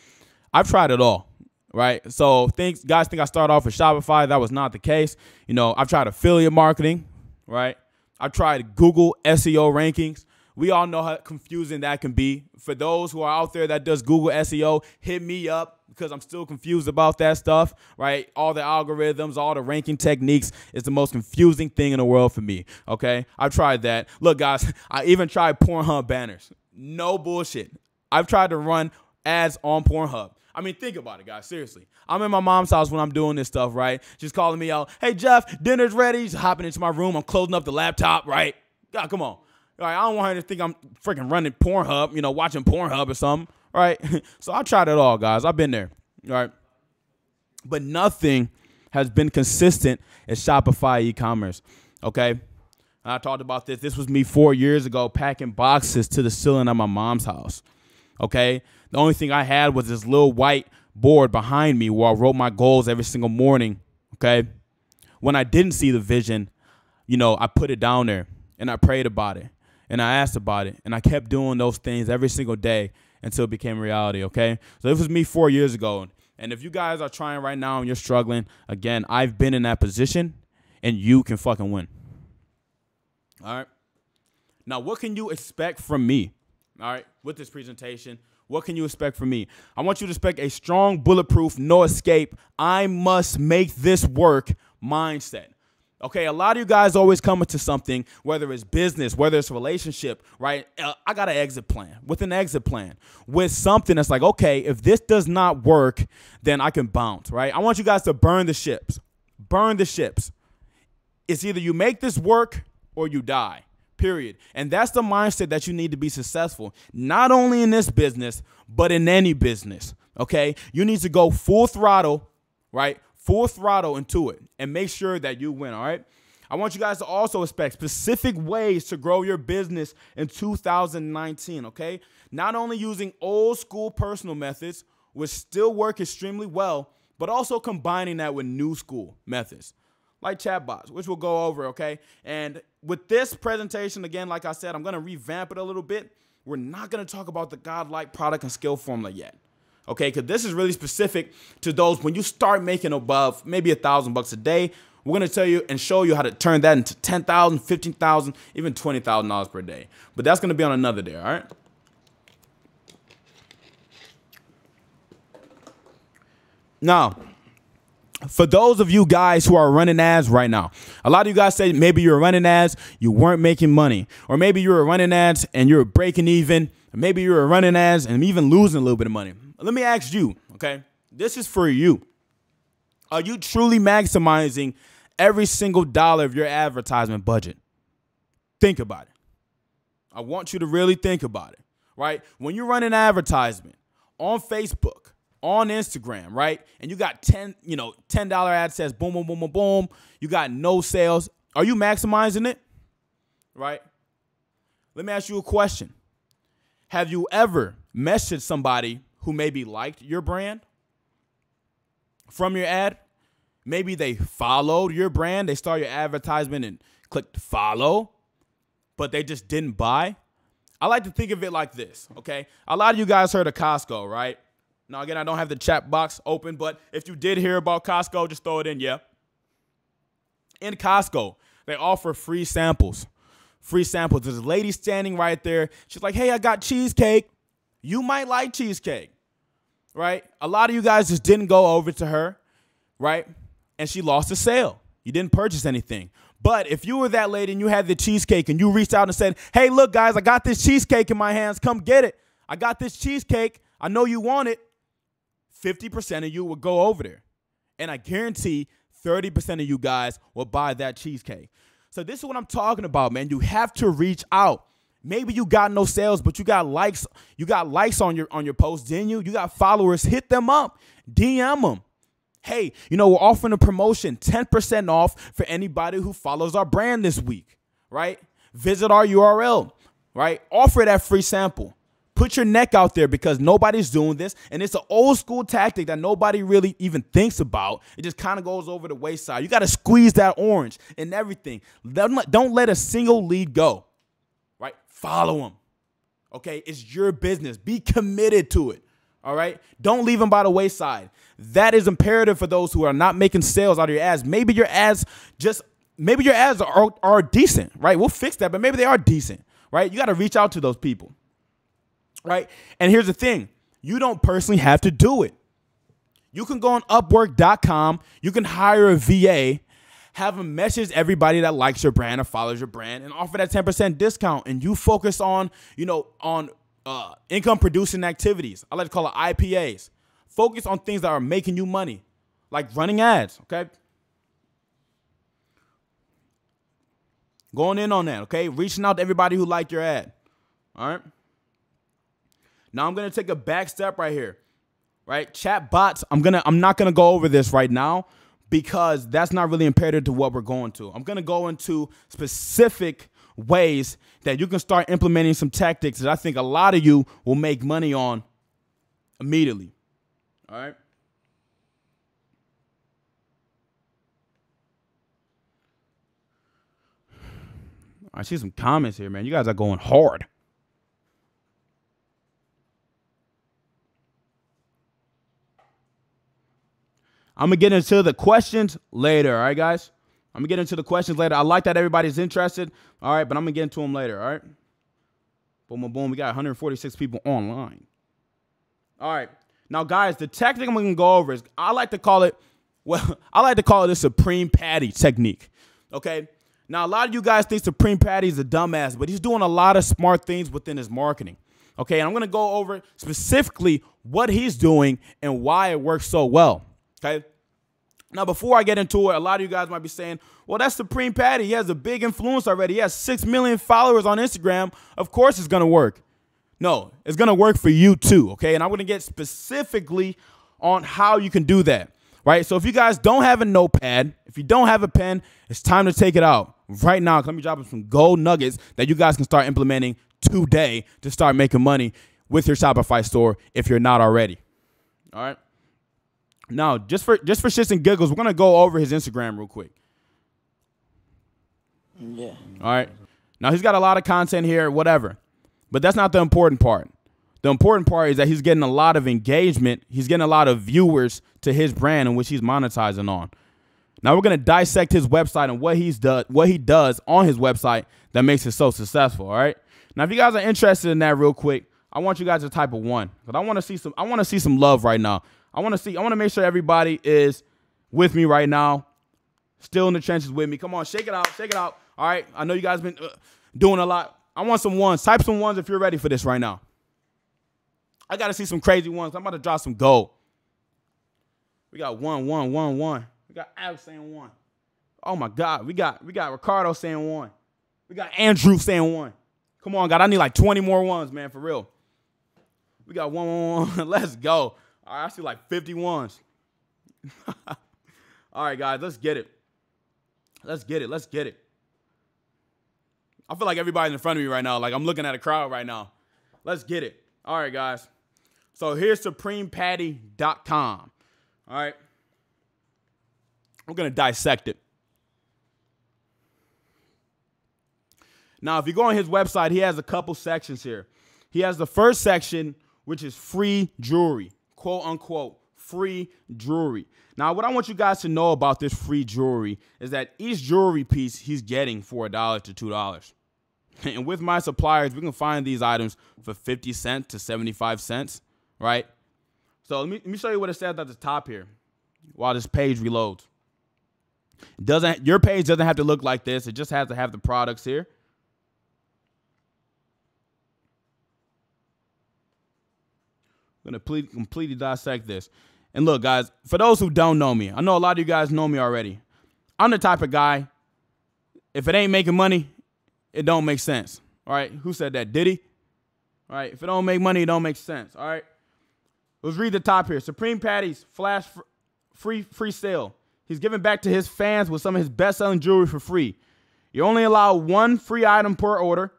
I've tried it all. Right. So guys think I started off with Shopify. That was not the case. You know, I've tried affiliate marketing. Right. I've tried Google SEO rankings. We all know how confusing that can be. For those who are out there that does Google SEO, hit me up because I'm still confused about that stuff, right? All the algorithms, all the ranking techniques is the most confusing thing in the world for me, okay? I've tried that. Look, guys, I even tried Pornhub banners. No bullshit. I've tried to run ads on Pornhub. I mean, think about it, guys. Seriously. I'm in my mom's house when I'm doing this stuff, right? She's calling me out, hey, Jeff, dinner's ready. She's hopping into my room. I'm closing up the laptop, right? God, come on. All right, I don't want her to think I'm freaking running Pornhub, watching Pornhub or something, right? So I tried it all, guys. I've been there, all right? But nothing has been consistent as Shopify e-commerce, okay? And I talked about this. This was me 4 years ago packing boxes to the ceiling of my mom's house, okay? The only thing I had was this little white board behind me where I wrote my goals every single morning, okay? When I didn't see the vision, I put it down there and I prayed about it. And I asked about it, and I kept doing those things every single day until it became reality, okay? So this was me 4 years ago. And if you guys are trying right now and you're struggling, again, I've been in that position, and you can fucking win. All right? Now, what can you expect from me, all right, with this presentation? What can you expect from me? I want you to expect a strong, bulletproof, no escape, I must make this work mindset. Okay, a lot of you guys always come into something, whether it's business, whether it's a relationship, right? I got an exit plan, with something that's like, okay, if this does not work, then I can bounce, right? I want you guys to burn the ships. Burn the ships. It's either you make this work or you die, period. And that's the mindset that you need to be successful, not only in this business, but in any business, okay? You need to go full throttle, right? Full throttle into it and make sure that you win, all right? I want you guys to also expect specific ways to grow your business in 2019, okay? Not only using old school personal methods, which still work extremely well, but also combining that with new school methods like chatbots, which we'll go over, okay? And with this presentation, again, like I said, I'm going to revamp it a little bit. We're not going to talk about the godlike product and skill formula yet. Okay, because this is really specific to those when you start making above maybe $1,000 a day. We're going to tell you and show you how to turn that into $10,000, $15,000, even $20,000 per day. But that's going to be on another day, all right? Now, for those of you guys who are running ads right now, a lot of you guys say maybe you're running ads, you weren't making money. Or maybe you were running ads and you're breaking even. Or maybe you were running ads and even losing a little bit of money. Let me ask you, okay? This is for you. Are you truly maximizing every single dollar of your advertisement budget? Think about it. I want you to really think about it, right? When you run an advertisement on Facebook, on Instagram, right? And you got $10 ad sets, boom, boom, boom, boom, boom. You got no sales. Are you maximizing it? Right? Let me ask you a question. Have you ever messaged somebody who maybe liked your brand from your ad? Maybe they followed your brand. They saw your advertisement and clicked follow, but they just didn't buy. I like to think of it like this, okay? A lot of you guys heard of Costco, right? Now, again, I don't have the chat box open, but if you did hear about Costco, just throw it in, yeah. In Costco, they offer free samples. Free samples. There's a lady standing right there. She's like, hey, I got cheesecake. You might like cheesecake, right? A lot of you guys just didn't go over to her, right? And she lost a sale. You didn't purchase anything. But if you were that lady and you had the cheesecake and you reached out and said, hey, look, guys, I got this cheesecake in my hands. Come get it. I got this cheesecake. I know you want it. 50% of you will go over there. And I guarantee 30% of you guys will buy that cheesecake. So this is what I'm talking about, man. You have to reach out Maybe you got no sales, but you got likes. You got likes on your post, didn't you? You got followers. Hit them up. DM them. Hey, we're offering a promotion, 10% off for anybody who follows our brand this week, right? Visit our URL, right? Offer that free sample. Put your neck out there because nobody's doing this. And it's an old school tactic that nobody really even thinks about. It just kind of goes over the wayside. You got to squeeze that orange and everything. Don't let a single lead go, right? Follow them, okay? It's your business. Be committed to it, all right? Don't leave them by the wayside. That is imperative for those who are not making sales out of your ads. Maybe your ads are decent, right? We'll fix that, but maybe they are decent, right? You got to reach out to those people, right? And here's the thing. You don't personally have to do it. You can go on Upwork.com. You can hire a VA, have them message everybody that likes your brand or follows your brand and offer that 10% discount. And you focus on, income producing activities. I like to call it IPAs. Focus on things that are making you money, like running ads, okay? Going in on that, okay? Reaching out to everybody who liked your ad, all right? Now I'm going to take a back step right here, right? Chat bots, I'm not going to go over this right now because that's not really imperative to what we're going to. I'm going to go into specific ways that you can start implementing some tactics that I think a lot of you will make money on immediately. All right. I see some comments here, man. You guys are going hard. I'm going to get into the questions later. All right, guys. I'm going to get into the questions later. I like that everybody's interested. All right, but I'm going to get into them later. All right. Boom, boom, boom. We got 146 people online. All right. Now, guys, the technique I'm going to go over is I like to call it the Supreme Paddy technique, okay? Now, a lot of you guys think Supreme Paddy is a dumbass, but he's doing a lot of smart things within his marketing, okay? And I'm going to go over specifically what he's doing and why it works so well, okay? Now, before I get into it, a lot of you guys might be saying, well, that's Supreme Paddy. He has a big influence already. He has 6 million followers on Instagram. Of course it's going to work. No, it's going to work for you too, okay? And I'm going to get specifically on how you can do that, right? So if you guys don't have a notepad, if you don't have a pen, it's time to take it out right now. Let me drop some gold nuggets that you guys can start implementing today to start making money with your Shopify store if you're not already, all right? Now, just for shits and giggles, we're going to go over his Instagram real quick.
Yeah.
All right. Now, he's got a lot of content here, whatever. But that's not the important part. The important part is that he's getting a lot of engagement. He's getting a lot of viewers to his brand in which he's monetizing on. Now we're going to dissect his website and what he does on his website that makes it so successful, all right? Now if you guys are interested in that real quick, I want you guys to type a 1 cuz I want to see some love right now. I want to make sure everybody is with me right now. Still in the trenches with me. Come on, shake it out. Shake it out. All right? I know you guys been doing a lot. I want some ones. Type some ones if you're ready for this right now. I got to see some crazy ones. I'm about to drop some gold. We got 1, 1, 1, 1. We got Alex saying 1. Oh, my God. We got Ricardo saying 1. We got Andrew saying 1. Come on, God. I need like 20 more ones, man, for real. We got 1, 1, 1. Let's go. All right, I see like 50 ones. All right, guys. Let's get it. Let's get it. Let's get it. I feel like everybody's in front of me right now. Like I'm looking at a crowd right now. Let's get it. All right, guys. So here's supremepaddy.com. All right. We're going to dissect it. Now, if you go on his website, he has a couple sections here. He has the first section, which is free jewelry, quote unquote, free jewelry. Now, what I want you guys to know about this free jewelry is that each jewelry piece he's getting for $1 to $2. And with my suppliers, we can find these items for 50 cents to 75 cents, right? So let me show you what it says at the top here while this page reloads. Your page doesn't have to look like this. It just has to have the products here. I'm going to completely dissect this. And look, guys, for those who don't know me, I know a lot of you guys know me already. I'm the type of guy, if it ain't making money, it don't make sense. All right, who said that? Did he? All right, if it don't make money, it don't make sense. All right, let's read the top here. Supreme Patty's flash free sale. He's giving back to his fans with some of his best-selling jewelry for free. You only allow one free item per order,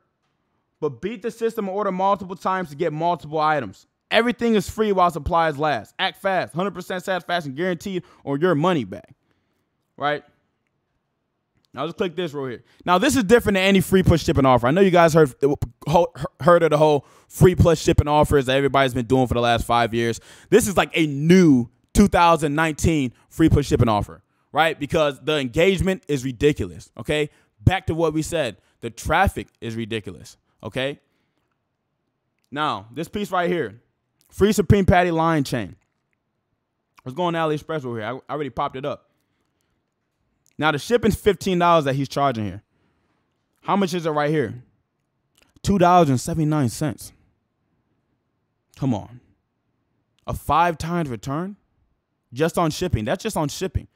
but beat the system and order multiple times to get multiple items. Everything is free while supplies last. Act fast, 100% satisfaction guaranteed or your money back. Right? Now let's click this right here. Now this is different than any free plus shipping offer. I know you guys heard of the whole free plus shipping offers that everybody's been doing for the last 5 years. This is like a new 2019 free plus shipping offer, right? Because the engagement is ridiculous, okay? Back to what we said. The traffic is ridiculous, okay? Now, this piece right here, free Supreme Patty line chain. Let's go on AliExpress over here. I already popped it up. Now, the shipping's $15 that he's charging here. How much is it right here? $2.79. Come on. A 5 times return? Just on shipping. That's just on shipping,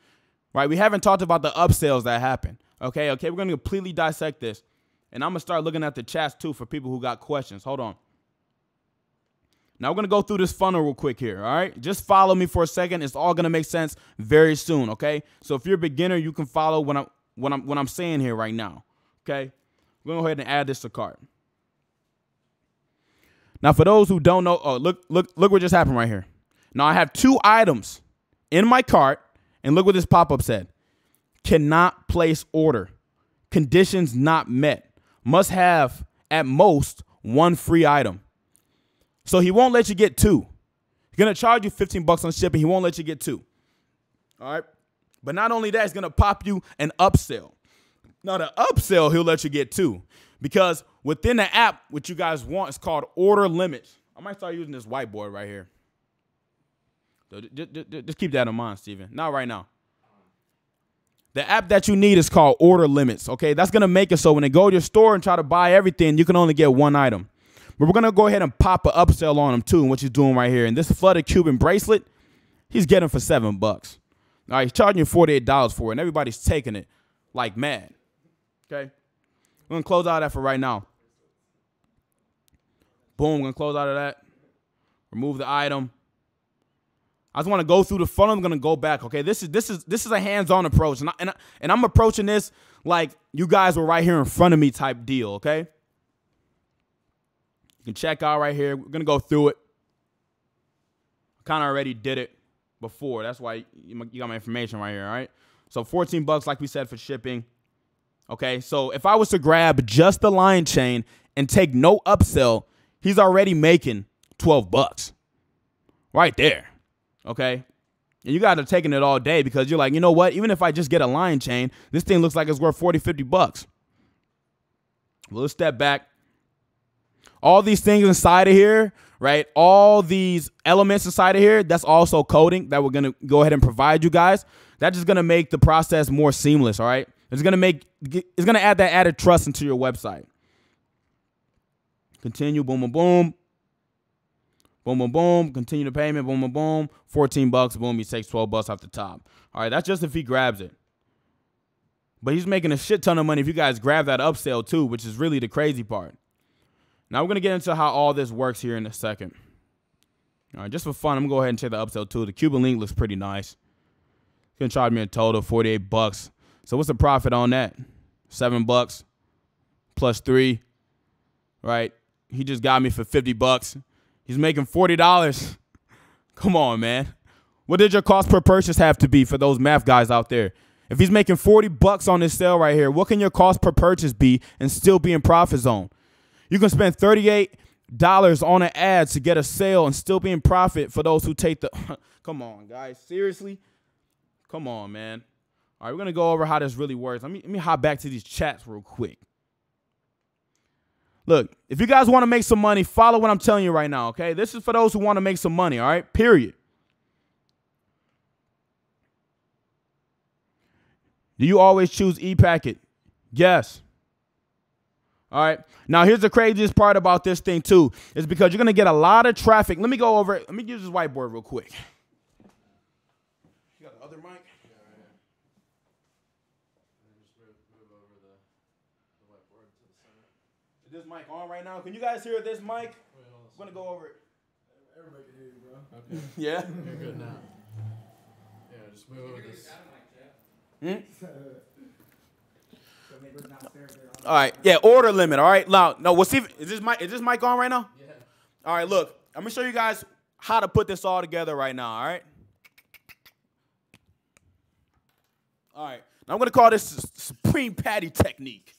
right? We haven't talked about the upsells that happen. Okay, we're going to completely dissect this. And I'm going to start looking at the chats, too, for people who got questions. Hold on. Now, we're going to go through this funnel real quick here, all right? Just follow me for a second. It's all going to make sense very soon, okay? So if you're a beginner, you can follow what I'm saying here right now, okay? We're going to go ahead and add this to cart. Now, for those who don't know, oh, look what just happened right here. Now, I have 2 items in my cart, and look what this pop-up said. Cannot place order. Conditions not met. Must have, at most, 1 free item. So he won't let you get 2. He's going to charge you $15 on shipping. He won't let you get 2. All right? But not only that, he's going to pop you an upsell. Now, the upsell, he'll let you get 2. Because within the app, what you guys want is called order limits. I might start using this whiteboard right here. So just keep that in mind, Steven. Not right now. The app that you need is called order limits, okay? That's going to make it so when they go to your store and try to buy everything, you can only get 1 item. But we're going to go ahead and pop an upsell on him, too, and what he's doing right here. And this flooded Cuban bracelet, he's getting for $7. All right, he's charging you $48 for it, and everybody's taking it like mad, okay? We're going to close out of that for right now. Boom, we're going to close out of that. Remove the item. I just want to go through the funnel. I'm going to go back, okay? This is a hands-on approach, and I'm approaching this like you guys were right here in front of me type deal, okay? You can check out right here. We're going to go through it. I kind of already did it before. That's why you got my information right here, all right? So $14, like we said, for shipping. Okay, so if I was to grab just the line chain and take no upsell, he's already making $12 right there. Okay, and you guys are taking it all day because you're like, you know what? Even if I just get a line chain, this thing looks like it's worth $40, $50. Well, let's step back. All these things inside of here, right? All these elements inside of here, that's also coding that we're going to go ahead and provide you guys. That's just going to make the process more seamless, all right? It's going to add that added trust into your website. Continue, boom, boom, boom. Boom, boom, boom. Continue the payment, boom, boom, boom. $14, boom, he takes $12 off the top. All right, that's just if he grabs it. But he's making a shit ton of money if you guys grab that upsell too, which is really the crazy part. Now we're going to get into how all this works here in a second. All right, just for fun, I'm going to go ahead and check the upsell too. The Cuban link looks pretty nice. He's going to charge me a total of $48. So what's the profit on that? $7 plus 3, right? He just got me for $50. He's making $40. Come on, man. What did your cost per purchase have to be for those math guys out there? If he's making $40 on this sale right here, what can your cost per purchase be and still be in profit zone? You can spend $38 on an ad to get a sale and still be in profit for those who take the Come on, guys. Seriously? Come on, man. All right, we're going to go over how this really works. Let me hop back to these chats real quick. Look, if you guys want to make some money, follow what I'm telling you right now, okay? This is for those who want to make some money, all right? Period. Do you always choose e-packet? Yes. All right. Now, here's the craziest part about this thing, too, is because you're going to get a lot of traffic. Let me go over it. Let me use this whiteboard real quick. You got the other mic?
Yeah, right here. And then just move over the whiteboard to the center.
Is this mic on right now? Can you guys hear this mic?
Wait,
I'm gonna go over it.
Everybody can hear you, bro. Okay.
Yeah.
You're good now. Yeah, just move over this.
All right. Yeah. Order limit. All right. Now, no. We'll see. Is this mic on right now?
Yeah.
All right. Look, I'm gonna show you guys how to put this all together right now. All right. All right. Now I'm gonna call this Supreme Patty technique.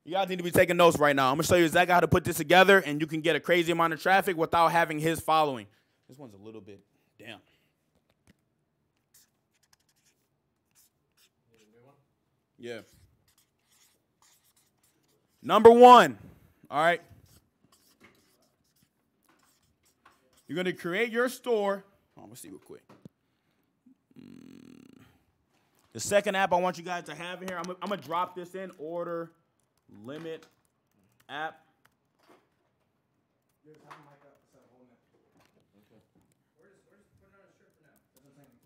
You guys need to be taking notes right now. I'm going to show you exactly how to put this together, and you can get a crazy amount of traffic without having his following. This one's a little bit down. Yeah. Number one, all right. You're going to create your store. Let's see real quick. The second app I want you guys to have in here, I'm going to drop this in, order limit app.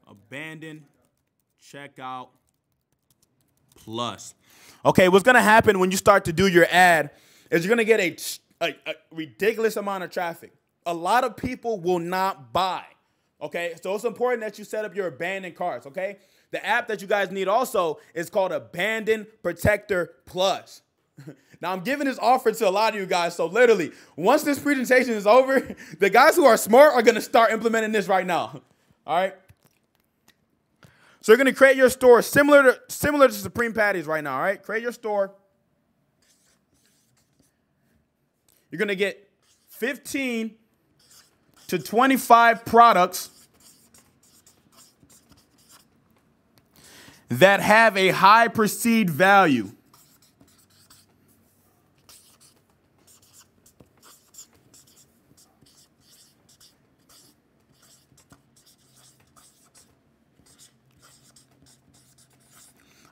Abandon checkout plus. Okay, what's gonna happen when you start to do your ad is you're gonna get a ridiculous amount of traffic. A lot of people will not buy. Okay, so it's important that you set up your abandoned carts. Okay, the app that you guys need also is called Abandon Protector Plus. Now, I'm giving this offer to a lot of you guys, so literally, once this presentation is over, the guys who are smart are going to start implementing this right now, all right? So you're going to create your store similar to Supreme Patties right now, all right? Create your store. You're going to get 15 to 25 products that have a high perceived value.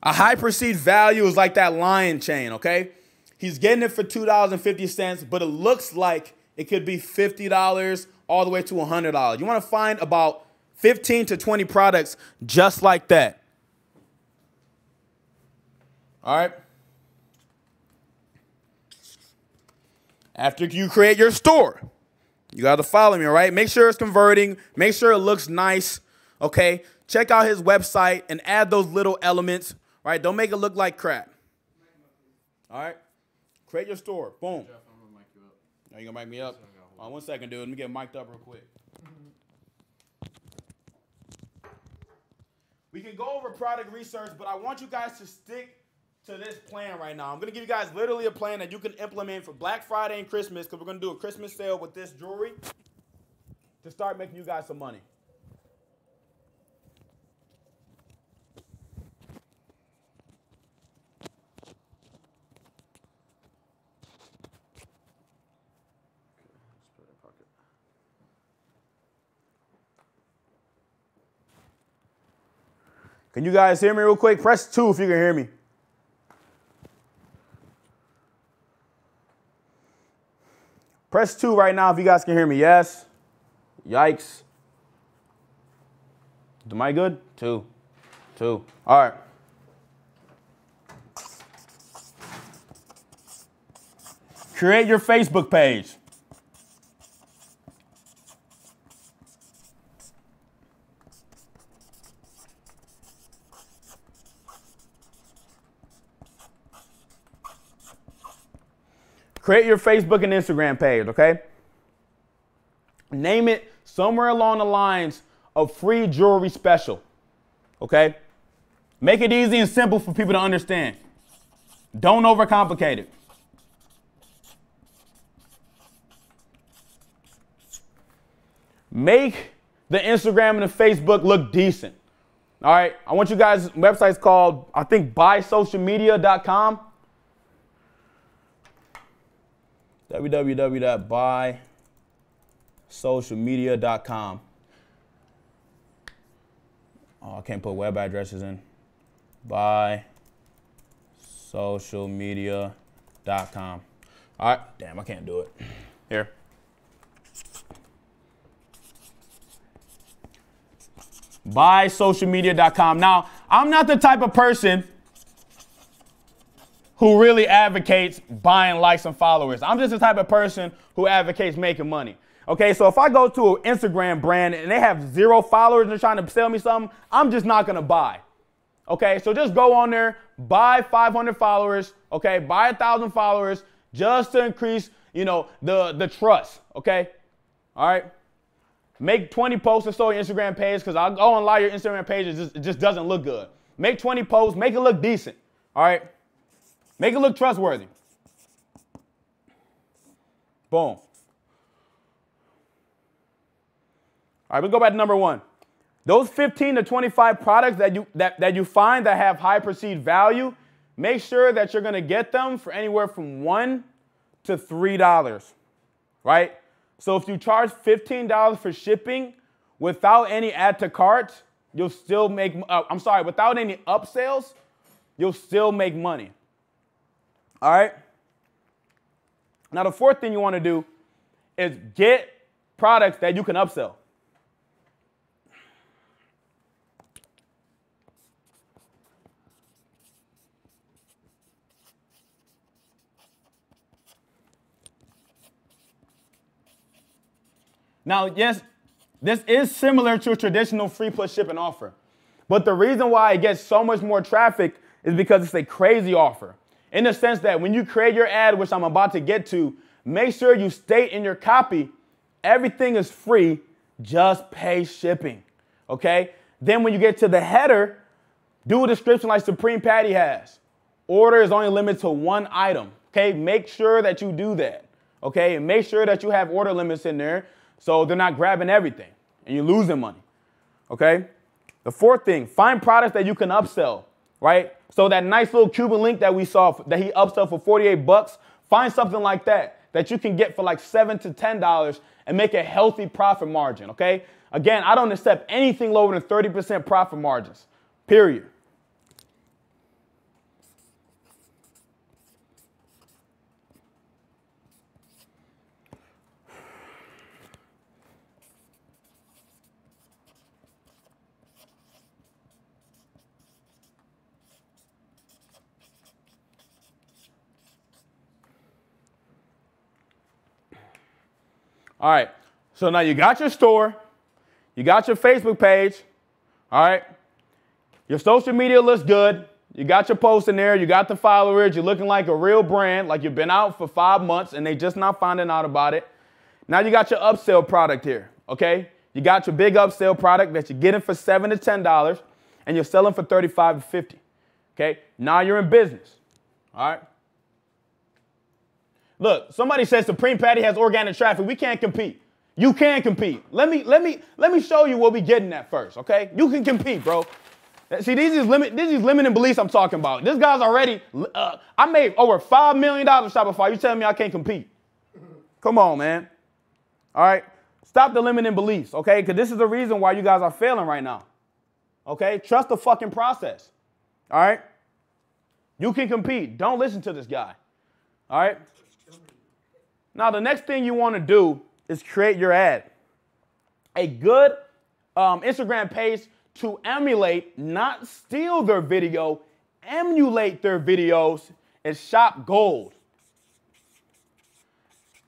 A high perceived value is like that lion chain, okay? He's getting it for $2.50, but it looks like it could be $50 all the way to $100. You want to find about 15 to 20 products just like that. All right? After you create your store, you got to follow me, all right? Make sure it's converting. Make sure it looks nice, okay? Check out his website and add those little elements. All right, don't make it look like crap. All right, create your store. Boom.
Jeff, I'm gonna mic you up.
Are you gonna mic me up? Hold on 1 second, dude. Let me get mic'd up real quick. We can go over product research, but I want you guys to stick to this plan right now. I'm gonna give you guys literally a plan that you can implement for Black Friday and Christmas, because we're gonna do a Christmas sale with this jewelry to start making you guys some money. Can you guys hear me real quick? Press 2 if you can hear me. Press 2 right now if you guys can hear me. Yes. Yikes. Am I good? 2. All right. Create your Facebook page. Create your Facebook and Instagram page, okay? Name it somewhere along the lines of free jewelry special, okay? Make it easy and simple for people to understand. Don't overcomplicate it. Make the Instagram and the Facebook look decent. All right, I want you guys, website's called, I think, buysocialmedia.com. www.buysocialmedia.com. Oh, I can't put web addresses in. Buysocialmedia.com. All right, damn, I can't do it. Here. buysocialmedia.com. Now, I'm not the type of person who really advocates buying likes and followers. I'm just the type of person who advocates making money. Okay, so if I go to an Instagram brand and they have 0 followers and they're trying to sell me something, I'm just not gonna buy. Okay, so just go on there, buy 500 followers, okay, buy 1,000 followers just to increase, the trust, okay? All right, make 20 posts or so on your Instagram page, because I'll go and lie, your Instagram page, it just doesn't look good. Make 20 posts, make it look decent, all right? Make it look trustworthy. Boom. All right, we'll go back to number 1. Those 15 to 25 products that you find that have high perceived value, make sure that you're going to get them for anywhere from $1 to $3, right? So if you charge $15 for shipping without any add to cart, you'll still make, without any upsells, you'll still make money. All right? Now, the 4th thing you want to do is get products that you can upsell. Now, yes, this is similar to a traditional free plus shipping offer. But the reason why it gets so much more traffic is because it's a crazy offer. In the sense that when you create your ad, which I'm about to get to, make sure you state in your copy, everything is free, just pay shipping, okay? Then when you get to the header, do a description like Supreme Patty has. Order is only limited to 1 item, okay? Make sure that you do that, okay? And make sure that you have order limits in there so they're not grabbing everything and you're losing money, okay? The 4th thing, find products that you can upsell, right? So that nice little Cuban link that we saw that he upsell for 48 bucks, find something like that you can get for like $7 to $10 and make a healthy profit margin, okay? Again, I don't accept anything lower than 30% profit margins, period. All right, so now you got your store, you got your Facebook page, all right? Your social media looks good. You got your post in there, you got the followers, you're looking like a real brand, like you've been out for 5 months and they just not finding out about it. Now you got your upsell product here, okay? You got your big upsell product that you're getting for $7 to $10 and you're selling for $35 to $50, okay? Now you're in business, all right? Look, somebody says Supreme Patty has organic traffic. We can't compete. You can compete. Let me show you what we getting at first, okay? You can compete, bro. See, these is limiting beliefs I'm talking about. This guy's already, I made over $5 million on Shopify. You telling me I can't compete? Come on, man. All right? Stop the limiting beliefs, okay? Because this is the reason why you guys are failing right now, okay? Trust the fucking process, all right? You can compete. Don't listen to this guy, all right? Now, the next thing you want to do is create your ad. A good Instagram page to emulate, not steal their video, emulate their videos is Shop Gold.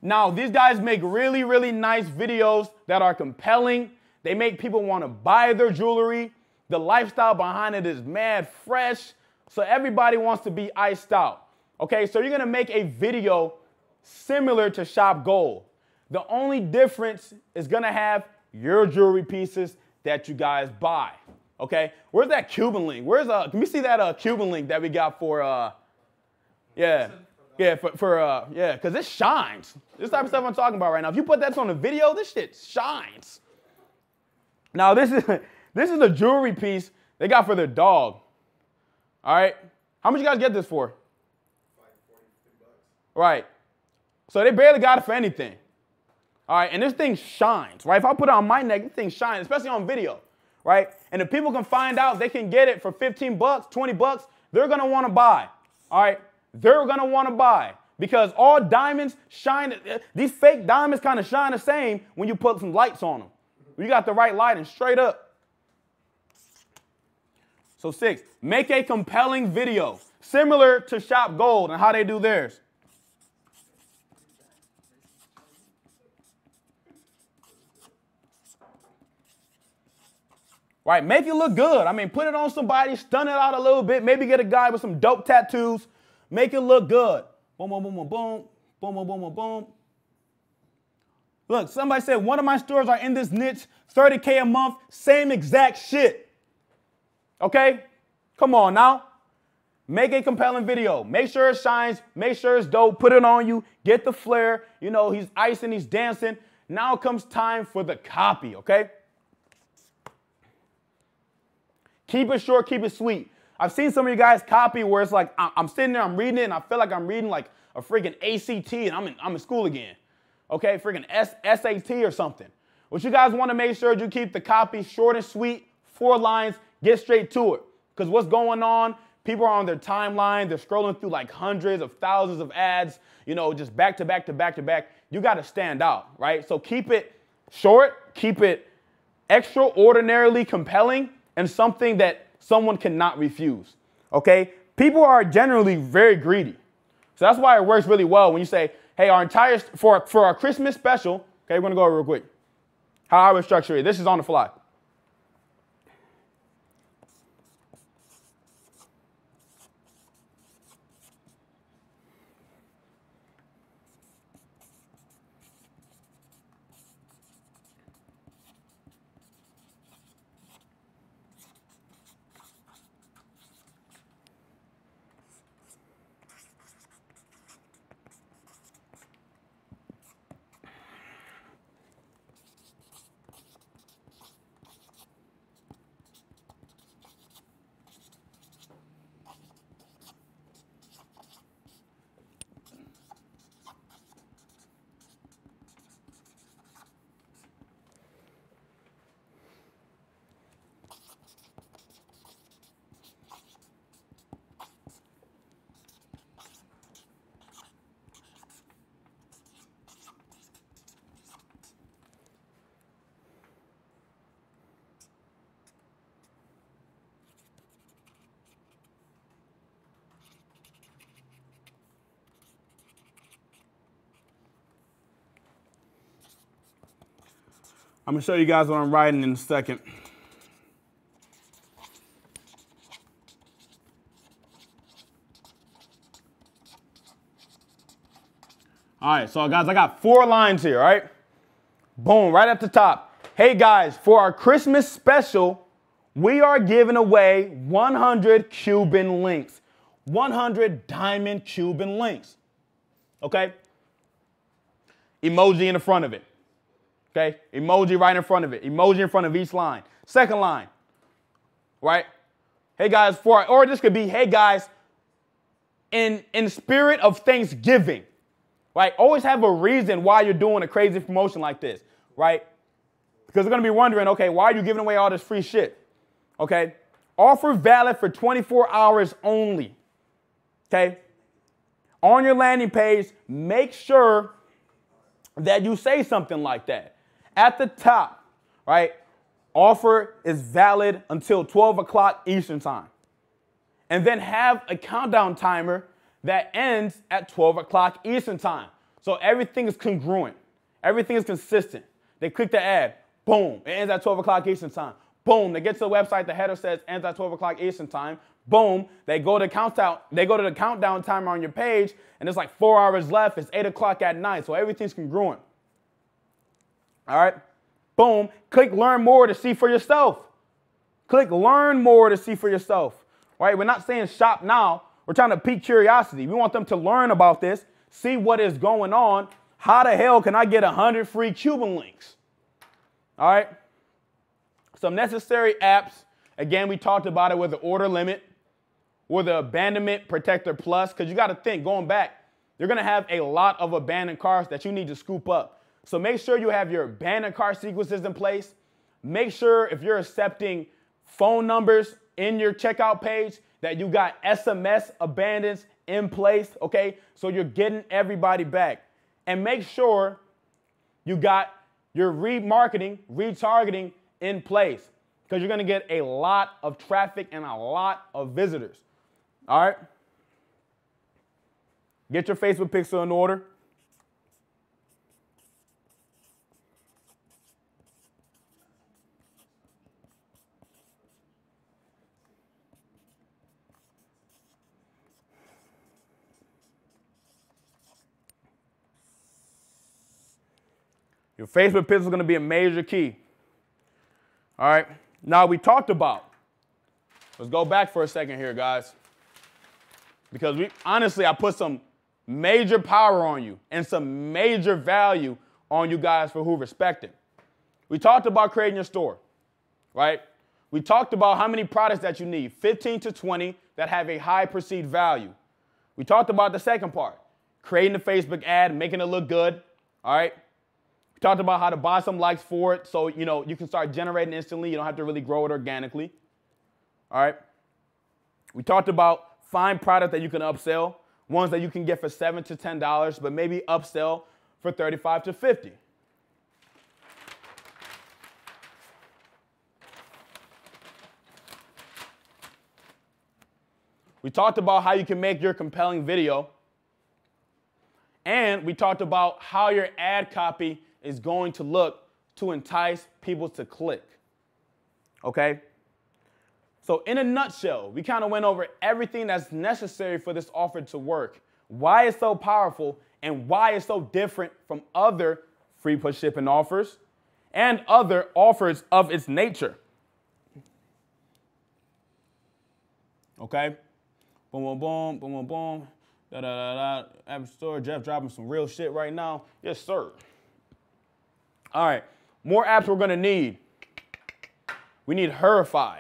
Now, these guys make really, really nice videos that are compelling. They make people want to buy their jewelry. The lifestyle behind it is mad fresh. So everybody wants to be iced out. Okay, so you're going to make a video similar to Shop Gold. The only difference is going to have your jewelry pieces that you guys buy. Okay? Where's that Cuban link? Can we see that Cuban link that we got for because it shines. This type of stuff I'm talking about right now. If you put that on a video, this shit shines. Now this is a jewelry piece they got for their dog. All right? How much you guys get this for? Right. So they barely got it for anything. All right, and this thing shines, right? If I put it on my neck, this thing shines, especially on video, right? And if people can find out they can get it for 15 bucks, 20 bucks, they're going to want to buy, all right? They're going to want to buy because all diamonds shine. These fake diamonds kind of shine the same when you put some lights on them. You got the right lighting straight up.
So 6, make a compelling video, similar to Shop Gold and how they do theirs. Right, make it look good. I mean, put it on somebody, stun it out a little bit, maybe get a guy with some dope tattoos, make it look good. Boom, boom, boom, boom, boom, boom, boom, boom, boom, boom. Look, somebody said one of my stores are in this niche, 30K a month, same exact shit. Okay? Come on now. Make a compelling video. Make sure it shines. Make sure it's dope. Put it on you. Get the flair. You know, he's icing, he's dancing. Now comes time for the copy, okay? Keep it short, keep it sweet. I've seen some of you guys copy where it's like, I'm sitting there, I'm reading it, and I feel like I'm reading like a freaking ACT, and I'm in school again. Okay, freaking SAT or something. What you guys want to make sure you keep the copy short and sweet, 4 lines, get straight to it. Because what's going on, people are on their timeline, they're scrolling through like hundreds of thousands of ads, you know, just back to back to back to back. You got to stand out, right? So keep it short, keep it extraordinarily compelling, and something that someone cannot refuse, okay? People are generally very greedy. So that's why it works really well when you say, hey, our entire, for our Christmas special, okay, we're gonna go over real quick. How I would structure it. This is on the fly. I'm gonna show you guys what I'm writing in a second. All right, so guys, I got 4 lines here, all right? Boom, right at the top. Hey guys, for our Christmas special, we are giving away 100 Cuban links. 100 diamond Cuban links. Okay? Emoji in the front of it. Okay? Emoji right in front of it. Emoji in front of each line. Second line. Right? Hey guys, or this could be, hey guys, in spirit of Thanksgiving. Right? Always have a reason why you're doing a crazy promotion like this. Right? Because they're going to be wondering, okay, why are you giving away all this free shit? Okay? Offer valid for 24 hours only. Okay? On your landing page, make sure that you say something like that. At the top, right? Offer is valid until 12 o'clock Eastern time. And then have a countdown timer that ends at 12 o'clock Eastern time. So everything is congruent. Everything is consistent. They click the ad. Boom. It ends at 12 o'clock Eastern time. Boom. They get to the website. The header says ends at 12 o'clock Eastern time. Boom. They go to the countdown timer on your page, and it's like 4 hours left. It's 8 o'clock at night. So everything's congruent. All right. Boom. Click learn more to see for yourself. Click learn more to see for yourself. Right? We're not saying shop now. We're trying to pique curiosity. We want them to learn about this, see what is going on. How the hell can I get 100 free Cuban links? All right. Some necessary apps. Again, we talked about it with the order limit or the abandonment protector plus, because you got to think, going back, you're going to have a lot of abandoned cars that you need to scoop up. So make sure you have your abandoned car sequences in place. Make sure if you're accepting phone numbers in your checkout page that you got SMS abandons in place, okay? So you're getting everybody back. And make sure you got your remarketing, retargeting in place. because you're going to get a lot of traffic and a lot of visitors. All right? Get your Facebook pixel in order. Your Facebook pixel is going to be a major key. All right. Now we talked about, let's go back for a second here, guys. Because honestly, I put some major power on you and some major value on you guys for who respect it. We talked about creating your store, right? We talked about how many products that you need, 15 to 20 that have a high perceived value. We talked about the second part, creating the Facebook ad, making it look good, all right? We talked about how to buy some likes for it so, you can start generating instantly. You don't have to really grow it organically. All right. We talked about find products that you can upsell, ones that you can get for $7 to $10, but maybe upsell for $35 to $50. We talked about how you can make your compelling video. And we talked about how your ad copy is going to look to entice people to click. Okay? So in a nutshell, we kind of went over everything that's necessary for this offer to work, why it's so powerful, and why it's so different from other free plus shipping offers and other offers of its nature. Okay? Boom, boom, boom, boom, boom, boom. Da, da, da, da. App Store, Jeff dropping some real shit right now. Yes, sir. All right, more apps we're going to need. We need Herify.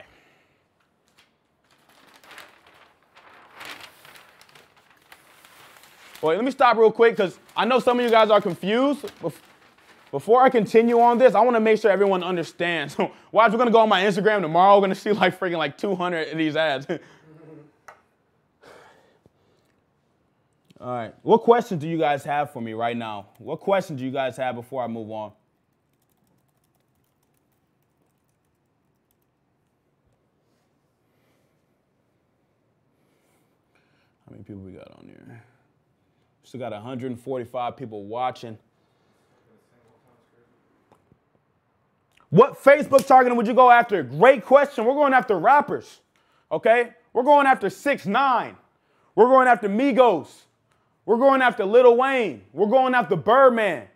Wait, let me stop real quick because I know some of you guys are confused. Before I continue on this, I want to make sure everyone understands. So, watch, we're going to go on my Instagram tomorrow. We're going to see like 200 of these ads. All right, what questions do you guys have for me right now? What questions do you guys have before I move on? How many people we got on here? Still got 145 people watching. What Facebook targeting would you go after? Great question. We're going after rappers, okay? We're going after 6ix9ine. We're going after Migos. We're going after Lil Wayne. We're going after Birdman,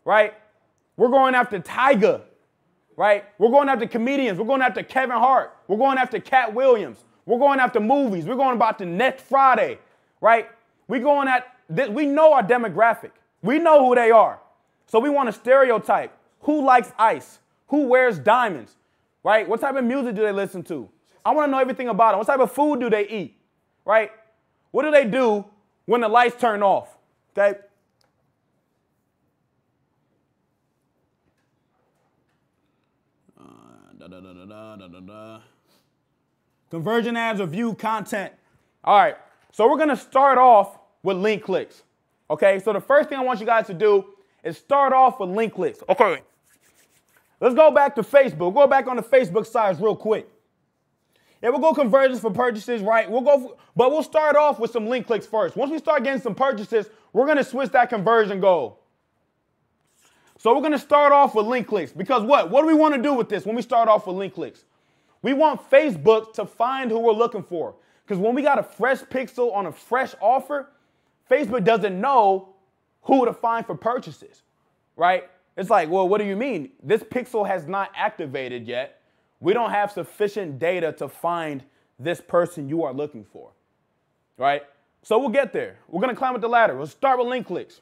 right? We're going after Tyga, right? We're going after comedians. We're going after Kevin Hart. We're going after Cat Williams. We're going after movies. We're going about the next Friday, right? We're going at this. We know our demographic. We know who they are. So we want to stereotype who likes ice, who wears diamonds, right? What type of music do they listen to? I want to know everything about them. What type of food do they eat, right? What do they do when the lights turn off, okay? Conversion ads or view content. All right, so we're going to start off with link clicks, okay? So the first thing I want you guys to do is start off with link clicks. Okay, let's go back to Facebook. We'll go back on the Facebook sides real quick. Yeah, we'll go conversions for purchases, right? But we'll start off with some link clicks first. Once we start getting some purchases, we're going to switch that conversion goal. So we're going to start off with link clicks because what? What do we want to do with this when we start off with link clicks? We want Facebook to find who we're looking for. Because when we got a fresh pixel on a fresh offer, Facebook doesn't know who to find for purchases, right? It's like, well, what do you mean? This pixel has not activated yet. We don't have sufficient data to find this person you are looking for, right? So we'll get there. We're going to climb up the ladder. We'll start with link clicks.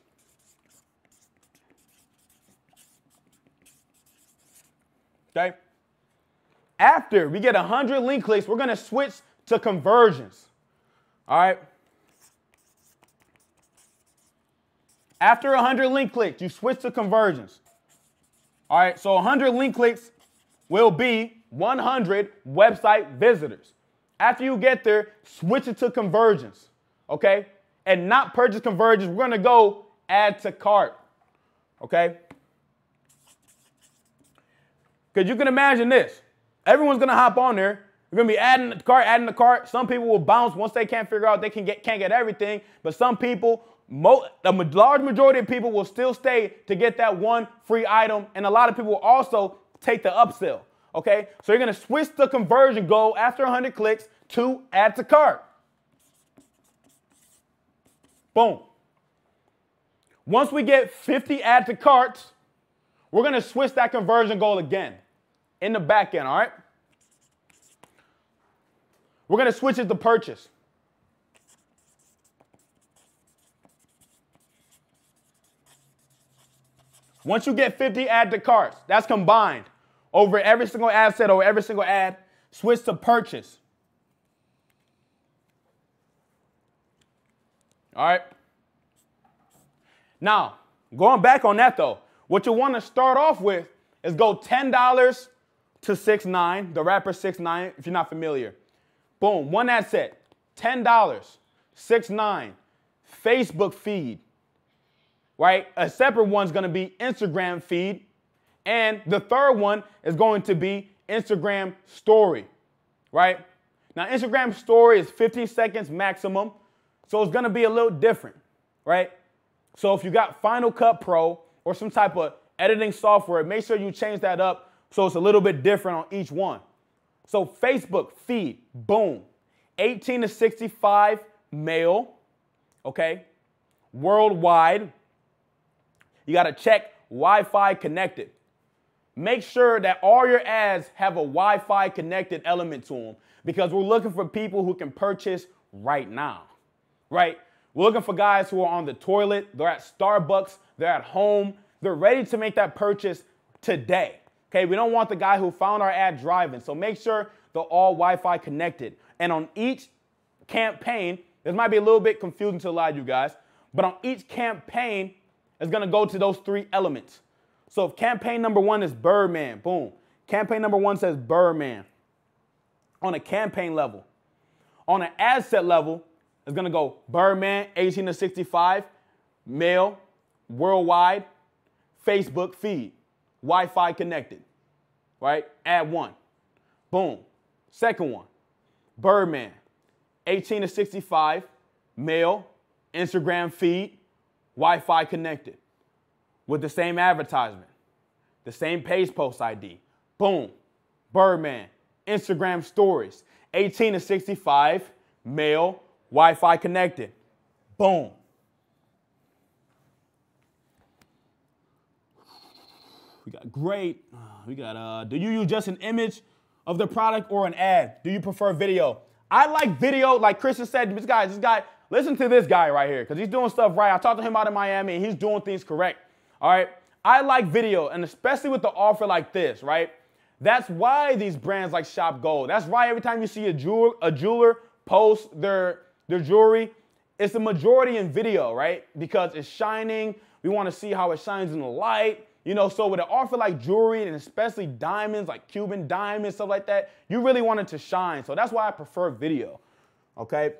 Okay? After we get 100 link clicks, we're going to switch to conversions, all right? After 100 link clicks, you switch to conversions. All right, so 100 link clicks will be 100 website visitors. After you get there, switch it to conversions, okay? And not purchase conversions. We're going to go add to cart, okay? Because you can imagine this. Everyone's gonna hop on there. You're gonna be adding the cart. Some people will bounce once they can't figure out they can't get everything. But some people, the large majority of people will still stay to get that one free item, and a lot of people will also take the upsell. Okay, so you're gonna switch the conversion goal after 100 clicks to add to cart. Boom. Once we get 50 add to carts, we're gonna switch that conversion goal again in the back end. All right. We're going to switch it to purchase. Once you get 50 add to carts, that's combined over every single ad set, over every single ad, switch to purchase. All right. Now, going back on that though, what you want to start off with is go $10 to 6ix9ine, the rapper 6ix9ine, if you're not familiar. Boom, one ad set, $10, 6ix9ine, Facebook feed, right? A separate one's gonna be Instagram feed, and the third one is going to be Instagram story, right? Now, Instagram story is 15 seconds maximum, so it's gonna be a little different, right? So if you got Final Cut Pro or some type of editing software, make sure you change that up so it's a little bit different on each one. So Facebook feed, boom, 18 to 65 male, okay, worldwide. You got to check Wi-Fi connected. Make sure that all your ads have a Wi-Fi connected element to them because we're looking for people who can purchase right now, right? We're looking for guys who are on the toilet, they're at Starbucks, they're at home, they're ready to make that purchase today. Okay, we don't want the guy who found our ad driving, so make sure they're all Wi-Fi connected. And on each campaign, this might be a little bit confusing to a lot of you guys, but on each campaign, it's gonna go to those 3 elements. So if campaign number 1 is Birdman, boom. Campaign number 1 says Birdman on a campaign level. On an ad set level, it's gonna go Birdman, 18 to 65, male, worldwide, Facebook feed. Wi-Fi connected, right? Ad 1. Boom. Second one, Birdman, 18 to 65, male, Instagram feed, Wi-Fi connected with the same advertisement, the same page post ID. Boom. Birdman, Instagram stories, 18 to 65, male, Wi-Fi connected. Boom. We got great. We got, do you use just an image of the product or an ad? Do you prefer video? I like video, like Christian said, this guy, listen to this guy right here, because he's doing stuff right. I talked to him out in Miami, and he's doing things correct, all right? I like video, and especially with the offer like this, right? That's why these brands like Shop Go. That's why every time you see a jeweler post their jewelry, it's the majority in video, right? Because it's shining. We want to see how it shines in the light. You know, so with an offer like jewelry and especially diamonds, like Cuban diamonds, stuff like that, you really want it to shine. So that's why I prefer video, okay?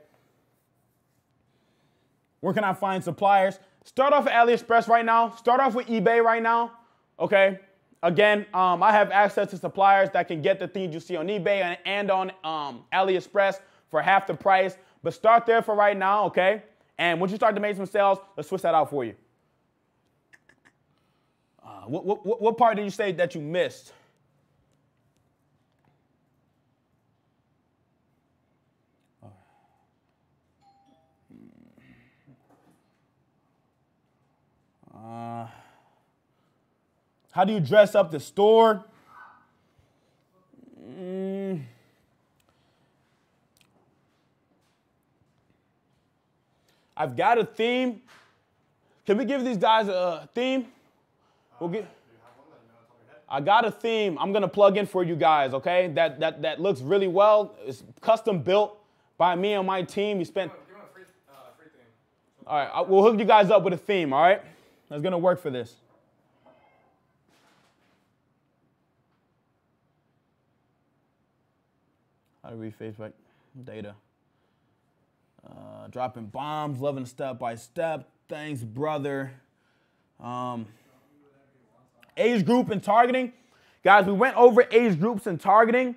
Where can I find suppliers? Start off at AliExpress right now. Start off with eBay right now, okay? Again, I have access to suppliers that can get the things you see on eBay and on AliExpress for half the price. But start there for right now, okay? And once you start to make some sales, let's switch that out for you. What part did you say that you missed? How do you dress up the store? I've got a theme. Can we give these guys a theme? I got a theme I'm going to plug in for you guys, okay? That looks really well. It's custom built by me and my team. We spent...
Give me a free theme.
All right, we'll hook you guys up with a theme, all right? That's going to work for this. How to read Facebook data. Dropping bombs, loving step by step. Thanks, brother. Age group and targeting. Guys, we went over age groups and targeting.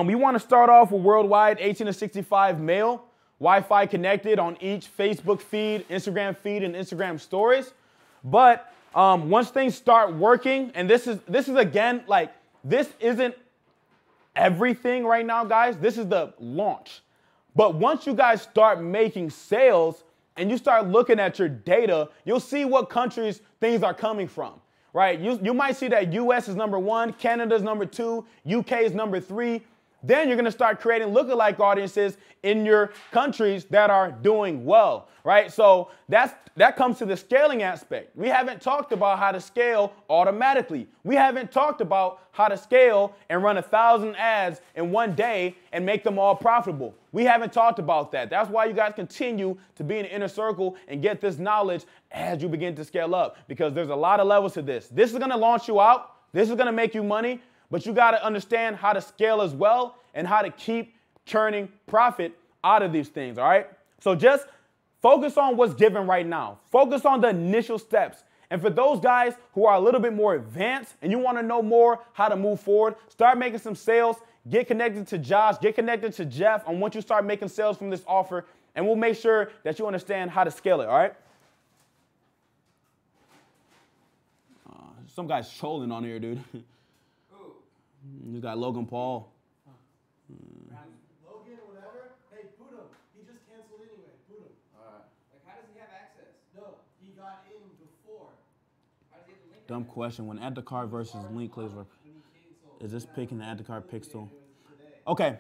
We want to start off with worldwide 18 to 65 male, Wi-Fi connected on each Facebook feed, and Instagram stories. But once things start working, and this is again, like, this isn't everything right now, guys. This is the launch. But once you guys start making sales and you start looking at your data, you'll see what countries things are coming from, right? You might see that US is number 1, Canada is number 2, UK is number 3. Then you're going to start creating lookalike audiences in your countries that are doing well, right? So that comes to the scaling aspect. We haven't talked about how to scale automatically. We haven't talked about how to scale and run 1,000 ads in one day and make them all profitable. We haven't talked about that. That's why you guys continue to be in the inner circle and get this knowledge as you begin to scale up, because there's a lot of levels to this. This is going to launch you out. This is going to make you money. But you got to understand how to scale as well and how to keep churning profit out of these things, all right? So just focus on what's given right now. Focus on the initial steps. And for those guys who are a little bit more advanced and you want to know more how to move forward, start making some sales, get connected to Josh, get connected to Jeff on once you start making sales from this offer, and we'll make sure that you understand how to scale it, all right? Some guy's trolling on here, dude. You got Logan Paul.
Logan, whatever. Hey, boot him. He just canceled anyway. Boot him. All right.
Like, how does he have access?
No, he got in before.
How does he have the link?
Dumb question. When add to cart versus link clicks, is this picking the add to cart pixel? Okay.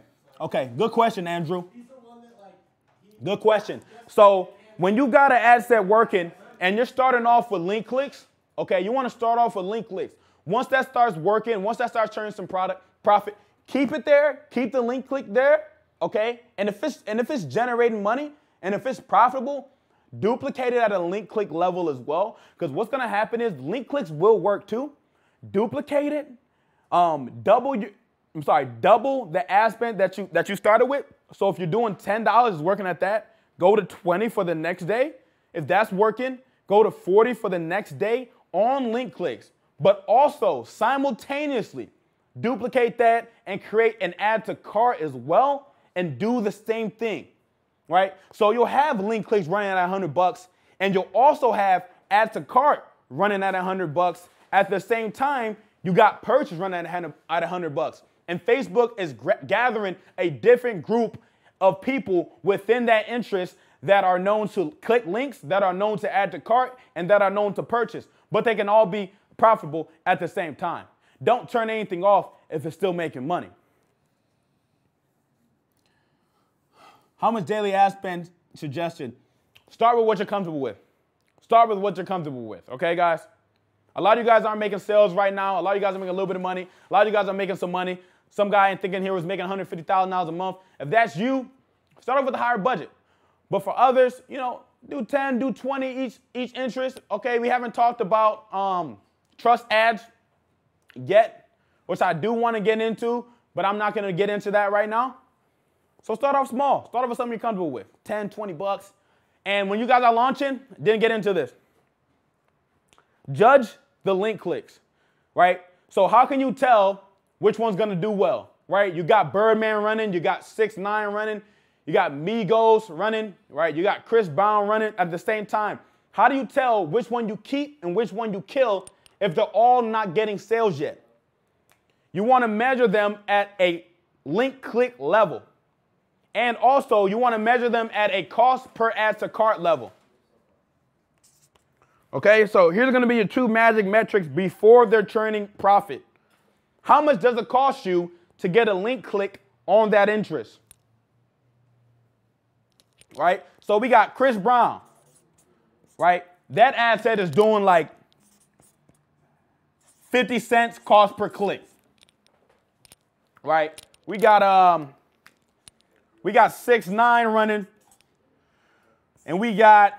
Good question, Andrew.
He's the one that, like,
Good question. So when you got an ad set working and you're starting off with link clicks, okay, you want to start off with link clicks. Once that starts working, once that starts turning some profit, keep it there, keep the link click there, okay? And if it's generating money and if it's profitable, duplicate it at a link click level as well. Because what's gonna happen is link clicks will work too. Duplicate it, double the ad spend that you started with. So if you're doing $10 working at that, go to 20 for the next day. If that's working, go to 40 for the next day on link clicks. But also, simultaneously, duplicate that and create an add to cart as well and do the same thing, right? So you'll have link clicks running at $100 and you'll also have add to cart running at $100. At the same time, you got purchase running at $100. And Facebook is gathering a different group of people within that interest that are known to click links, that are known to add to cart, and that are known to purchase. But they can all be profitable at the same time. Don't turn anything off if it's still making money. How much daily ad spend suggestion? Start with what you're comfortable with. Start with what you're comfortable with, okay, guys? A lot of you guys aren't making sales right now. A lot of you guys are making a little bit of money. A lot of you guys are making some money. Some guy thinking here was making $150,000 a month. If that's you, start off with a higher budget. But for others, you know, do 10, do 20 each interest. Okay, we haven't talked about trust ads yet, which I do want to get into, but I'm not going to get into that right now. So start off small. Start off with something you're comfortable with, 10, 20 bucks. And when you guys are launching, then get into this. Judge the link clicks, right? So how can you tell which one's going to do well, right? You got Birdman running, you got 6ix9ine running, you got Migos running, right? You got Chris Brown running at the same time. How do you tell which one you keep and which one you kill if they're all not getting sales yet? You want to measure them at a link click level. And also, you want to measure them at a cost per add to cart level. Okay, so here's going to be your two magic metrics before they're turning profit. How much does it cost you to get a link click on that interest? Right? So we got Chris Brown, right? That ad set is doing like 50 cents cost per click. Right? We got 6ix9ine running, and we got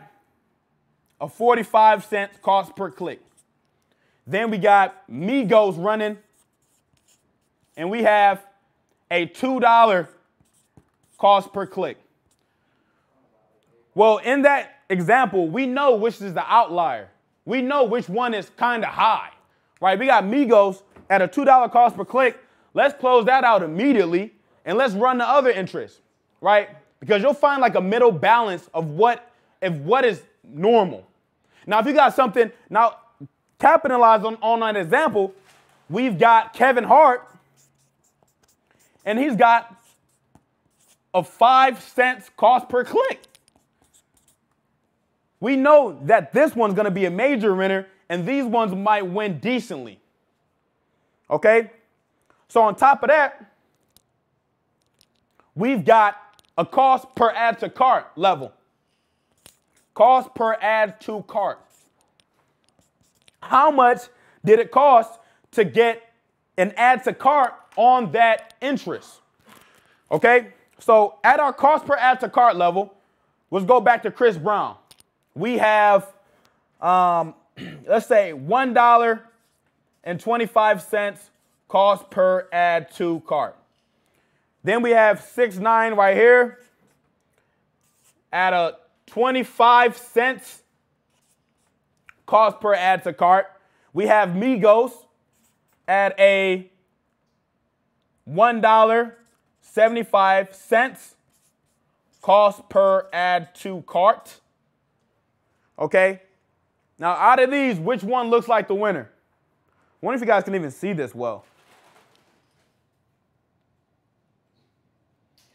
a 45 cents cost per click. Then we got Migos running, and we have a $2 cost per click. Well, in that example, we know which is the outlier. We know which one is kind of high, right? We got Migos at a $2 cost per click, let's close that out immediately and let's run the other interest, right? Because you'll find like a middle balance of what is normal. Now, if you got something, now capitalize on that example, we've got Kevin Hart, and he's got a 5 cents cost per click. We know that this one's going to be a major winner, and these ones might win decently. Okay? So on top of that, we've got a cost per add to cart level. Cost per add to cart. How much did it cost to get an add to cart on that interest? Okay? So at our cost per add to cart level, let's go back to Chris Brown. We have, let's say, $1.25 cost per add to cart. Then we have 6ix9ine right here at a 25 cents cost per add to cart. We have Migos at a $1.75 cost per add to cart. Okay? Now, out of these, which one looks like the winner? I wonder if you guys can even see this well.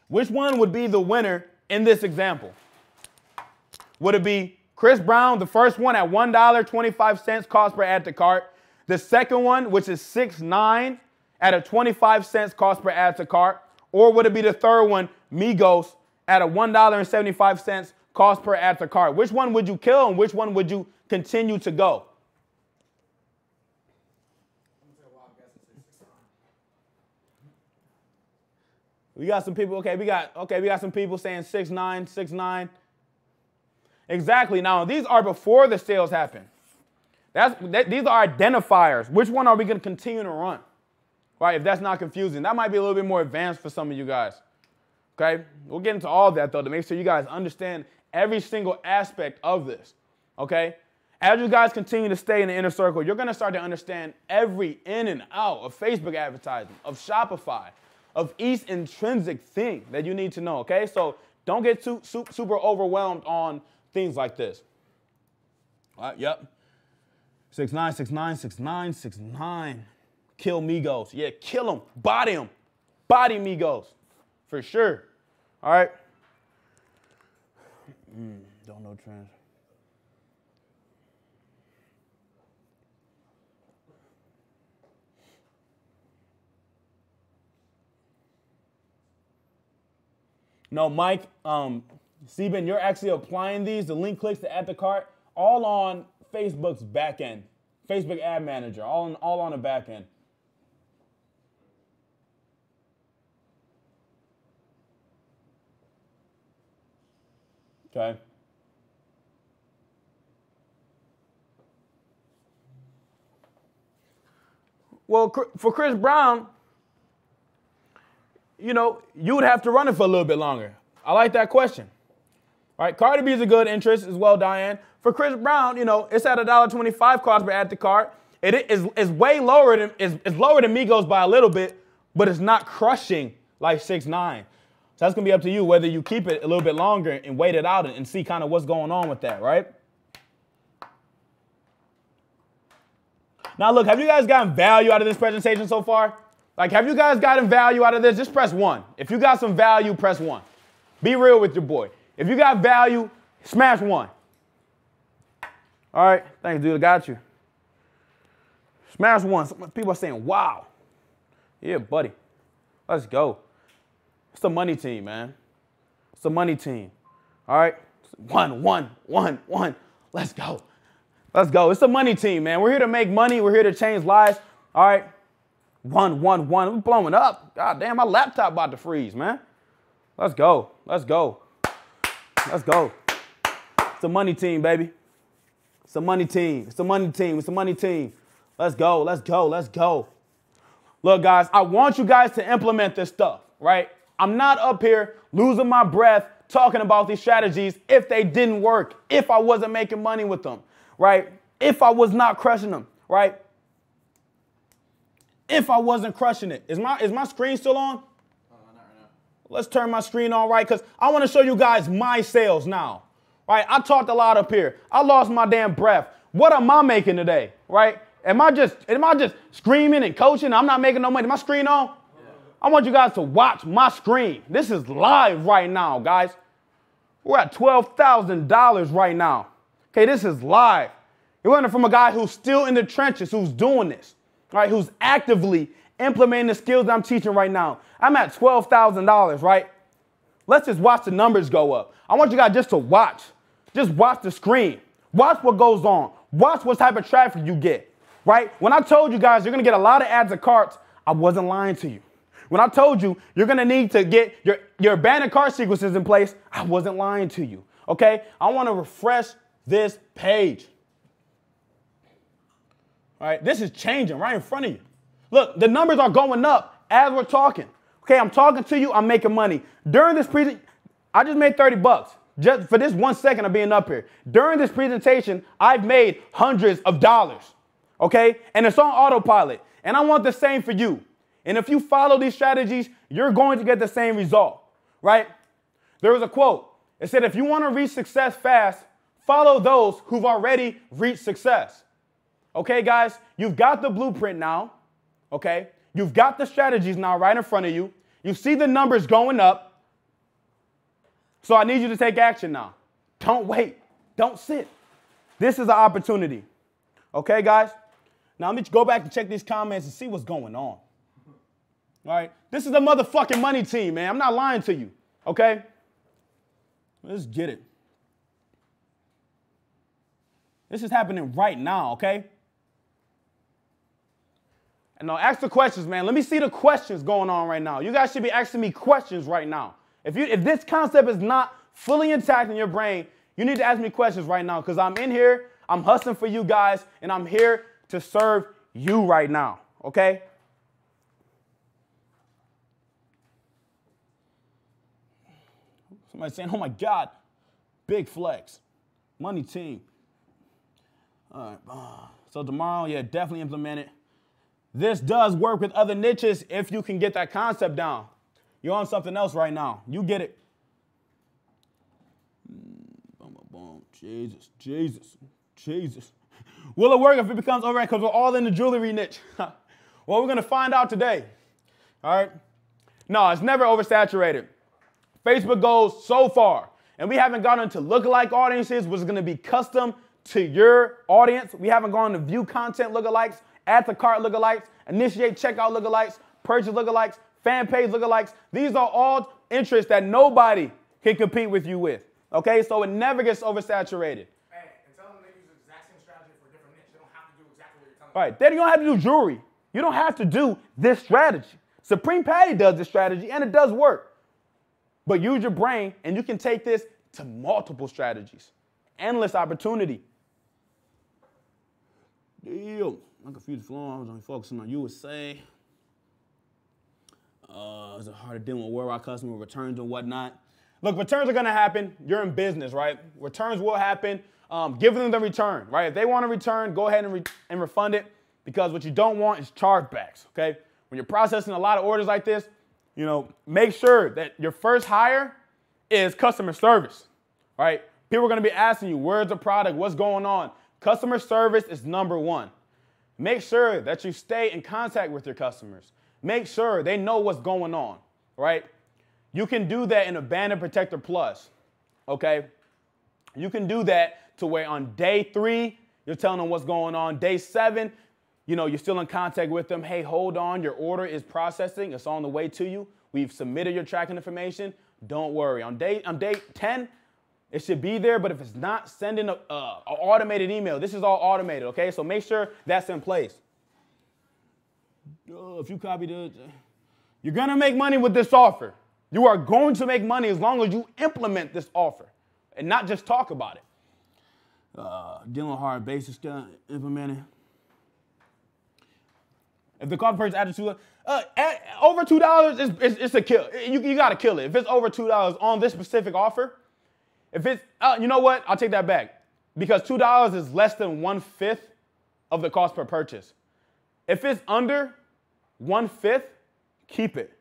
Which one would be the winner in this example? Would it be Chris Brown, the first one at $1.25 cost per add to cart? The second one, which is 6ix9ine at a 25 cents cost per add to cart? Or would it be the third one, Migos, at a $1.75 cost per add to cart? Which one would you kill and which one would you continue to go? We got some people, we got some people saying 6ix9ine. Exactly. Now, these are before the sales happen. These are identifiers. Which one are we going to continue to run? Right, if that's not confusing. That might be a little bit more advanced for some of you guys. Okay? We'll get into all of that, though, to make sure you guys understand every single aspect of this. Okay? As you guys continue to stay in the inner circle, you're going to start to understand every in and out of Facebook advertising, of Shopify, of each intrinsic thing that you need to know, okay? So don't get too super overwhelmed on things like this. All right, yep. 6ix9ine, 6ix9ine, 6ix9ine, 6ix9ine. Kill Migos. Yeah, kill them. Body them. Body Migos. For sure. All right. Don't know trends. No, Mike, Seben, you're actually applying these, the link clicks to add to cart, all on Facebook's back end. Facebook Ad Manager, all on the back end. Okay. Well, for Chris Brown, you know, you would have to run it for a little bit longer. I like that question. All right, Cardi B is a good interest as well, Diane. For Chris Brown, you know, it's at $1.25 cost per add to cart. It is way lower than lower than Migos by a little bit, but it's not crushing like 6ix9ine. So that's gonna be up to you whether you keep it a little bit longer and wait it out and see kind of what's going on with that, right? Now look, have you guys gotten value out of this presentation so far? Like, have you guys gotten value out of this? Just press 1. If you got some value, press 1. Be real with your boy. If you got value, smash 1. All right, thanks, dude. I got you. Smash 1. Some people are saying, wow. Yeah, buddy. Let's go. It's the money team, man. It's the money team. All right? 1, 1, 1, 1. Let's go. Let's go. It's the money team, man. We're here to make money. We're here to change lives. All right? 1, 1, 1. We're blowing up. God damn, my laptop about to freeze, man. Let's go. Let's go. Let's go. It's the money team, baby. It's the money team. It's the money team. It's the money team. Let's go. Let's go. Let's go. Look, guys, I want you guys to implement this stuff, right? I'm not up here losing my breath talking about these strategies if they didn't work, if I wasn't making money with them, right? If I was not crushing them, right? if I wasn't crushing it. Is my screen still on?
Not right now.
Let's turn my screen on, right? Because I want to show you guys my sales now, right? I talked a lot up here. I lost my damn breath. What am I making today, right? Am I just screaming and coaching? I'm not making no money. Is my screen on? Yeah. I want you guys to watch my screen. This is live right now, guys. We're at $12,000 right now. Okay, this is live. You're learning from a guy who's still in the trenches, who's doing this, right? Who's actively implementing the skills that I'm teaching right now. I'm at $12,000, right? Let's just watch the numbers go up. I want you guys just to watch. Just watch the screen. Watch what goes on. Watch what type of traffic you get, right? When I told you guys you're going to get a lot of ads and carts, I wasn't lying to you. When I told you you're going to need to get your abandoned cart sequences in place, I wasn't lying to you, okay? I want to refresh this page. All right, this is changing right in front of you. Look, the numbers are going up as we're talking. Okay, I'm talking to you, I'm making money. During this presentation, I just made 30 bucks just for this 1 second of being up here. During this presentation, I've made hundreds of dollars, okay? And it's on autopilot. And I want the same for you. And if you follow these strategies, you're going to get the same result, right? There was a quote. It said, if you want to reach success fast, follow those who've already reached success. Okay, guys, you've got the blueprint now, okay? You've got the strategies now right in front of you. You see the numbers going up. So I need you to take action now. Don't wait. Don't sit. This is an opportunity. Okay, guys? Now let me go back and check these comments and see what's going on. All right? This is a motherfucking money team, man. I'm not lying to you. Okay? Let's get it. This is happening right now, okay? And now ask the questions, man. Let me see the questions going on right now. You guys should be asking me questions right now. If this concept is not fully intact in your brain, you need to ask me questions right now because I'm in here, I'm hustling for you guys, and I'm here to serve you right now, okay? Somebody saying, oh my God, big flex, money team. All right, so tomorrow, yeah, definitely implement it. This does work with other niches if you can get that concept down. You're on something else right now. You get it. Boom, boom, boom. Jesus, Jesus, Jesus. Will it work if it becomes overnight? Because we're all in the jewelry niche. Well, we're going to find out today. All right? No, it's never oversaturated. Facebook goes so far. And we haven't gotten into lookalike audiences, which is going to be custom to your audience. We haven't gone to view content lookalikes, add to cart lookalikes, initiate checkout lookalikes, purchase lookalikes, fan page lookalikes. These are all interests that nobody can compete with you with. Okay, so it never gets oversaturated.
Hey, and tell them they use the exact same strategy for a different niche. They don't have to do exactly what you're telling them.
All right, then you don't have to do jewelry. You don't have to do this strategy. Supreme Patty does this strategy, and it does work. But use your brain, and you can take this to multiple strategies. Endless opportunity. Damn, I'm confused. Flowing. I was only focusing on USA. Is it hard to deal with worldwide customer returns and whatnot? Look, returns are going to happen. You're in business, right? Returns will happen. Give them the return, right? If they want to return, go ahead and refund it because what you don't want is chargebacks, okay? When you're processing a lot of orders like this, you know, make sure that your first hire is customer service, right? People are going to be asking you, where's the product? What's going on? Customer service is number one. Make sure that you stay in contact with your customers. Make sure they know what's going on, right? You can do that in Abandon Protector Plus, okay? You can do that to where on day 3, you're telling them what's going on. Day 7, you know, you're still in contact with them. Hey, hold on, your order is processing. It's on the way to you. We've submitted your tracking information. Don't worry. On day 10, it should be there, but if it's not, send in an automated email. This is all automated, okay? So make sure that's in place. If you copy the, you're going to make money with this offer. You are going to make money as long as you implement this offer and not just talk about it. Dealing with hard basics, implementing. If the cost per purchase added to over $2, it's a kill. You got to kill it. If it's over $2 on this specific offer, if it's, you know what? I'll take that back because $2 is less than 1/5 of the cost per purchase. If it's under 1/5, keep it.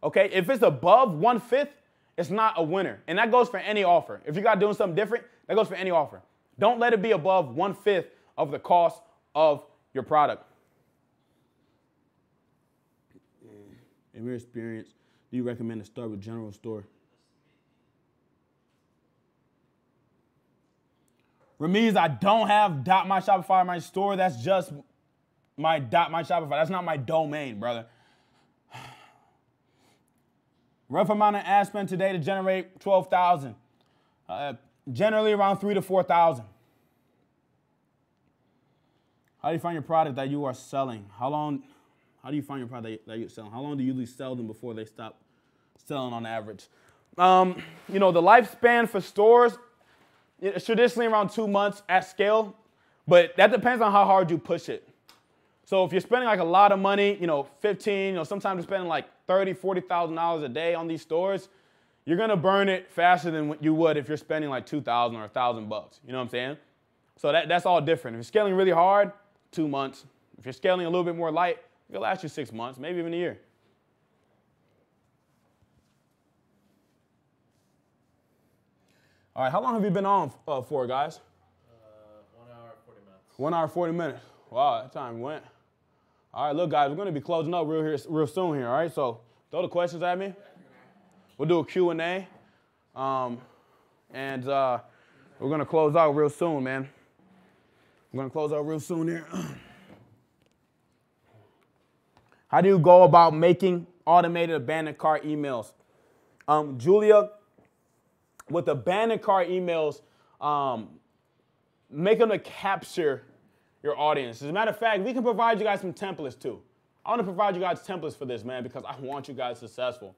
Okay? If it's above 1/5, it's not a winner. And that goes for any offer. If you got doing something different, that goes for any offer. Don't let it be above 1/5 of the cost of your product. In your experience, do you recommend to start with general store? Ramiz, I don't have .my Shopify in my store. That's just my .my Shopify. That's not my domain, brother. Rough amount of ad spend today to generate 12,000. Generally around 3,000 to 4,000. How do you find your product that you are selling? How do you find your product that you're selling? How long do you usually sell them before they stop selling on average? You know, the lifespan for stores, it's traditionally around 2 months at scale, but that depends on how hard you push it. So if you're spending like a lot of money, you know, 15, you know, sometimes you're spending like $30,000, $40,000 a day on these stores, you're gonna burn it faster than what you would if you're spending like $2,000 or $1,000. You know what I'm saying? So that's all different. If you're scaling really hard, 2 months. If you're scaling a little bit more light, it'll last you 6 months, maybe even a year. All right, how long have you been on for, guys?
1 hour, 40 minutes.
1 hour, 40 minutes. Wow, that time went. All right, look, guys, we're going to be closing up real soon here, all right? So throw the questions at me. We'll do a Q&A. And we're going to close out real soon, man. We're going to close out real soon here. How do you go about making automated abandoned cart emails? Julia, with abandoned cart emails, make them to capture your audience. As a matter of fact, we can provide you guys some templates too. I want to provide you guys templates for this, man, because I want you guys successful.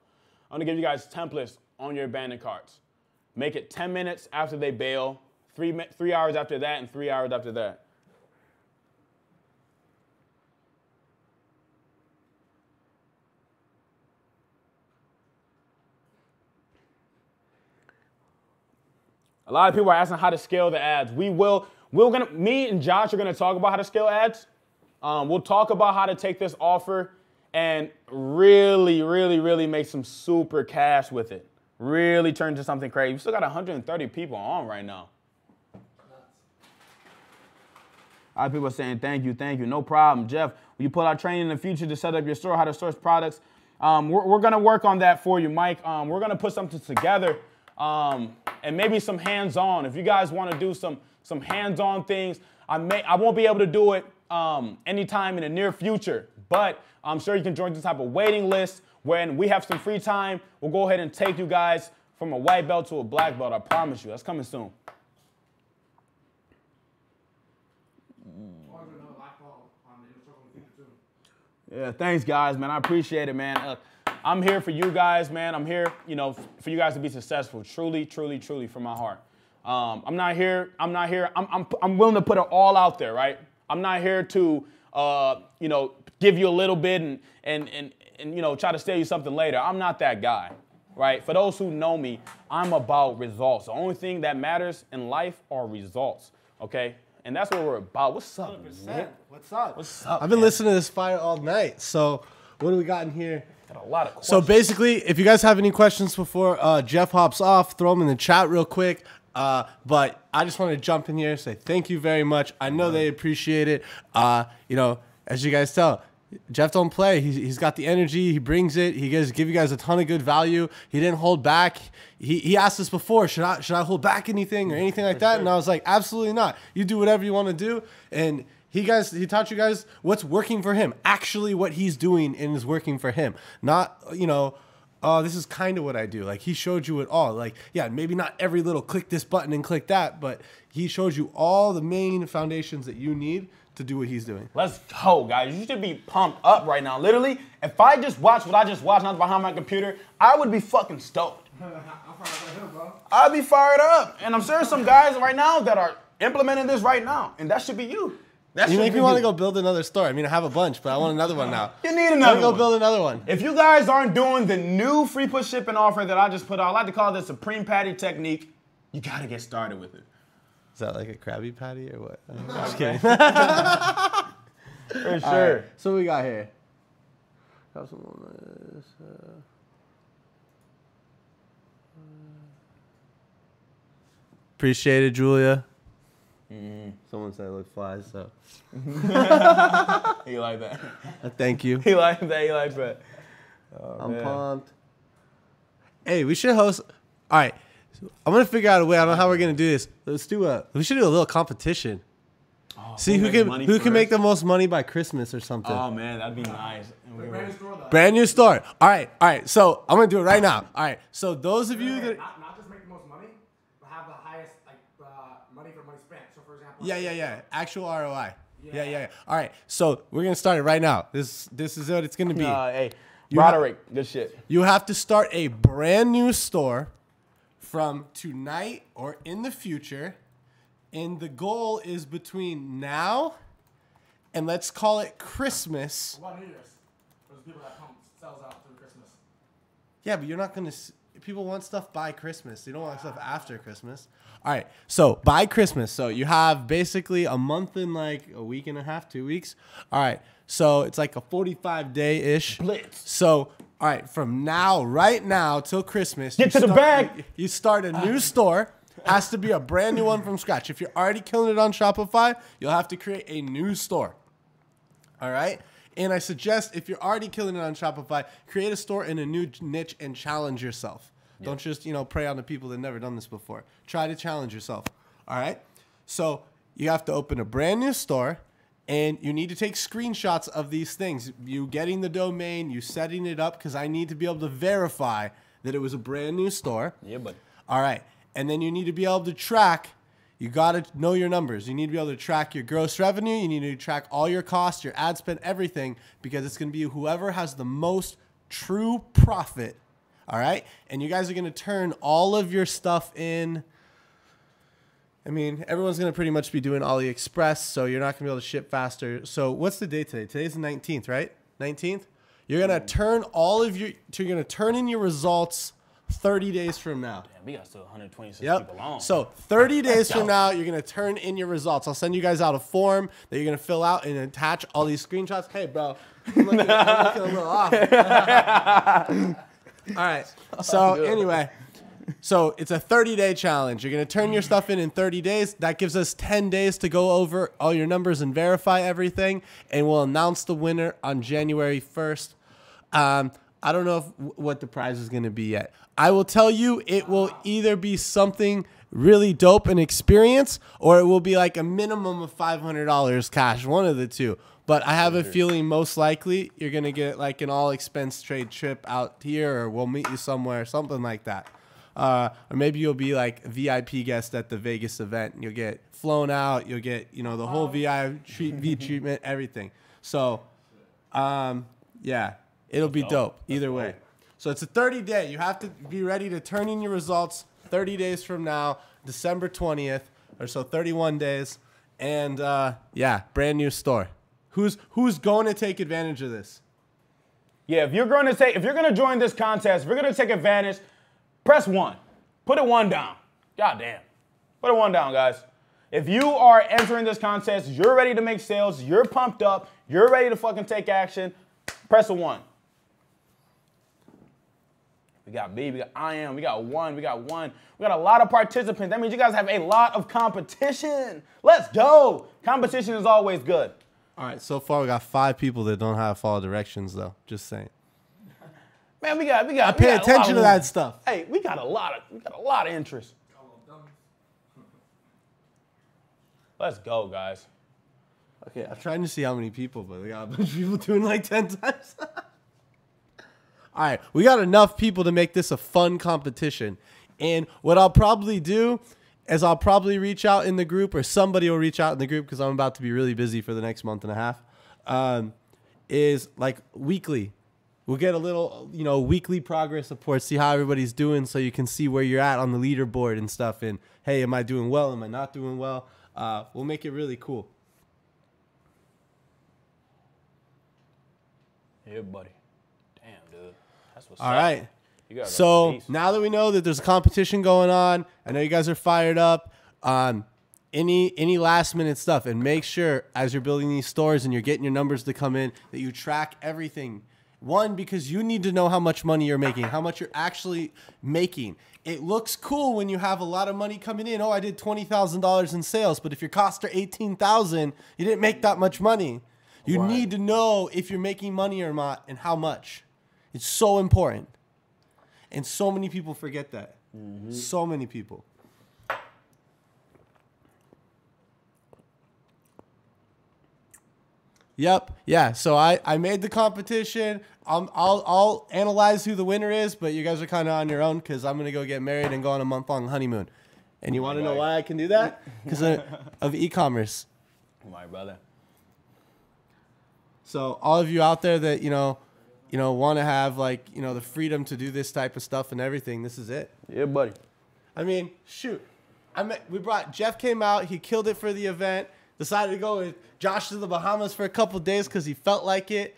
I want to give you guys templates on your abandoned carts. Make it 10 minutes after they bail, 3 hours after that, and 3 hours after that. A lot of people are asking how to scale the ads. Me and Josh are gonna talk about how to scale ads. We'll talk about how to take this offer and really, really, really make some super cash with it. Really turn into something crazy. We still got 130 people on right now. A lot of people are saying thank you, no problem. Jeff, will you put out training in the future to set up your store, how to source products? We're gonna work on that for you, Mike. We're gonna put something together. And maybe some hands-on. If you guys want to do some hands-on things, I won't be able to do it anytime in the near future, but I'm sure you can join this type of waiting list. When we have some free time, we'll go ahead and take you guys from a white belt to a black belt. I promise you. That's coming soon. Yeah, thanks, guys, man. I appreciate it, man. I'm here for you guys, man. I'm here, for you guys to be successful. Truly, truly, truly, from my heart. I'm I'm willing to put it all out there, right? I'm not here to, give you a little bit and try to sell you something later. I'm not that guy, right? For those who know me, I'm about results. The only thing that matters in life are results, okay? And that's what we're about. What's up, man?
What's up?
What's up,
I've been
man?
listening to this fire all night. So what do we got in here?
Got a lot of questions.
So basically, if you guys have any questions before Jeff hops off, throw them in the chat real quick. But I just want to jump in here and say thank you very much. I know they appreciate it. As you guys tell, Jeff don't play. He's got the energy. He brings it. He give you guys a ton of good value. He didn't hold back. He asked us before, should I hold back anything or anything like that? And I was like, absolutely not. You do whatever you want to do. And he taught you guys what's working for him. Actually, what he's doing and is working for him. Not, oh, this is kind of what I do. Like, he showed you it all. Like, yeah, maybe not every little click this button and click that, but he shows you all the main foundations that you need to do what he's doing.
Let's go, guys. You should be pumped up right now. Literally, if I just watched what I just watched, and I was behind my computer, I would be fucking stoked. I'd be fired up. And I'm sure some guys right now that are implementing this right now, and that should be you.
You make me want to go build another store. I mean, I have a bunch, but I want another one now.
You need another one.
Go build another one.
If you guys aren't doing the new free push shipping offer that I just put out, I like to call it the Supreme Patty Technique, you got to get started with it.
Is that like a Krabby Patty or what? I'm just kidding.
For sure.
Right, so what we got here? Appreciate it, Julia. Someone said I look fly, so.
He like that.
Thank you.
He like that. He like that.
I'm pumped. Hey, we should host. All right, I'm gonna figure out a way. I don't know how we're gonna do this. We should do a little competition. See who can make the most money by Christmas or something.
Oh man, that'd be nice.
Brand new store. All right. So I'm gonna do it right now. All right. So those of you that
Not just make the most money, but have the highest money for money spent. So for example.
yeah, actual ROI. Yeah. All right. So we're gonna start it right now. This is what it's gonna be.
Hey, Broderick, good shit.
You have to start a brand new store from tonight or in the future. And the goal is between now and let's call it Christmas.
What New Year's? Those people that pump sells out through Christmas.
Yeah, but you're not going to... People want stuff by Christmas. They don't want stuff after Christmas. All right, so by Christmas. So you have basically a month and like a week and a half, 2 weeks. All right, so it's like a 45-day-ish.
Blitz.
So, all right, from now, right now, till Christmas.
Get to the bag.
You start a new store. Has to be a brand new one from scratch. If you're already killing it on Shopify, you'll have to create a new store. All right? And I suggest if you're already killing it on Shopify, create a store in a new niche and challenge yourself. Yep. Don't just, prey on the people that have never done this before. Try to challenge yourself. All right? So you have to open a brand new store, and you need to take screenshots of these things. You getting the domain, you setting it up, because I need to be able to verify that it was a brand new store.
Yeah, buddy.
All right. And then you need to be able to track. You got to know your numbers. You need to be able to track your gross revenue. You need to track all your costs, your ad spend, everything, because it's going to be whoever has the most true profit. All right? And you guys are going to turn all of your stuff in. I mean, everyone's going to pretty much be doing AliExpress, so you're not going to be able to ship faster. So what's the date today? Today's the 19th, right? 19th? You're going to turn you're going to turn in your results 30 days from now.
Damn, we got still 126 people on.
So 30 days from now, you're going to turn in your results. I'll send you guys out a form that you're going to fill out and attach all these screenshots. Hey, bro, I'm looking a little off. All right. So anyway, so it's a 30-day challenge. You're going to turn your stuff in 30 days. That gives us 10 days to go over all your numbers and verify everything. And we'll announce the winner on January 1st. I don't know what the prize is going to be yet. I will tell you it will either be something really dope and experience, or it will be like a minimum of $500 cash, one of the two. But I have a feeling most likely you're going to get like an all-expense trade trip out here, or we'll meet you somewhere, something like that. Or maybe you'll be like a VIP guest at the Vegas event. You'll get flown out. You'll get, the whole VIP treatment, everything. So, yeah. It'll be dope either way. So it's a 30-day. You have to be ready to turn in your results 30 days from now, December 20th, or so 31 days. And brand new store. Who's going to take advantage of this?
Yeah, if you're going to join this contest, if you're going to take advantage, press 1. Put it 1 down. God damn. Put it 1 down, guys. If you are entering this contest, you're ready to make sales, you're pumped up, you're ready to fucking take action, press a 1. We got B, we got IM, we got one. We got a lot of participants. That means you guys have a lot of competition. Let's go. Competition is always good.
All right, so far we got 5 people that don't have follow directions, though. Just saying.
Man, we got.
Pay attention to that stuff.
Hey, we got a lot of interest. Let's go, guys.
Okay, I'm trying to see how many people, but we got a bunch of people doing like 10 times. All right, we got enough people to make this a fun competition. And what I'll probably do is I'll probably reach out in the group, or somebody will reach out in the group because I'm about to be really busy for the next month and a half, is like weekly. We'll get a little, weekly progress report, see how everybody's doing so you can see where you're at on the leaderboard and stuff. And, hey, am I doing well? Am I not doing well? We'll make it really cool.
Yeah, buddy. Damn, dude. That's what's
All
up.
right.
So
now that we know that there's a competition going on, I know you guys are fired up. Any last minute stuff, and make sure as you're building these stores and you're getting your numbers to come in that you track everything. One, because you need to know how much money you're making, how much you're actually making. It looks cool when you have a lot of money coming in. Oh, I did $20,000 in sales, but if your costs are $18,000, you didn't make that much money. You need to know if you're making money or not and how much. It's so important. And so many people forget that. So many people. Yep. Yeah. So I made the competition. I'll analyze who the winner is, but you guys are kind of on your own because I'm gonna go get married and go on a month-long honeymoon. And you want to know why I can do that? Because of e-commerce.
My brother.
So all of you out there that want to have like the freedom to do this type of stuff and everything, this is it.
Yeah, buddy.
I mean, shoot. Jeff came out. He killed it for the event. Decided to go with Josh to the Bahamas for a couple days because he felt like it.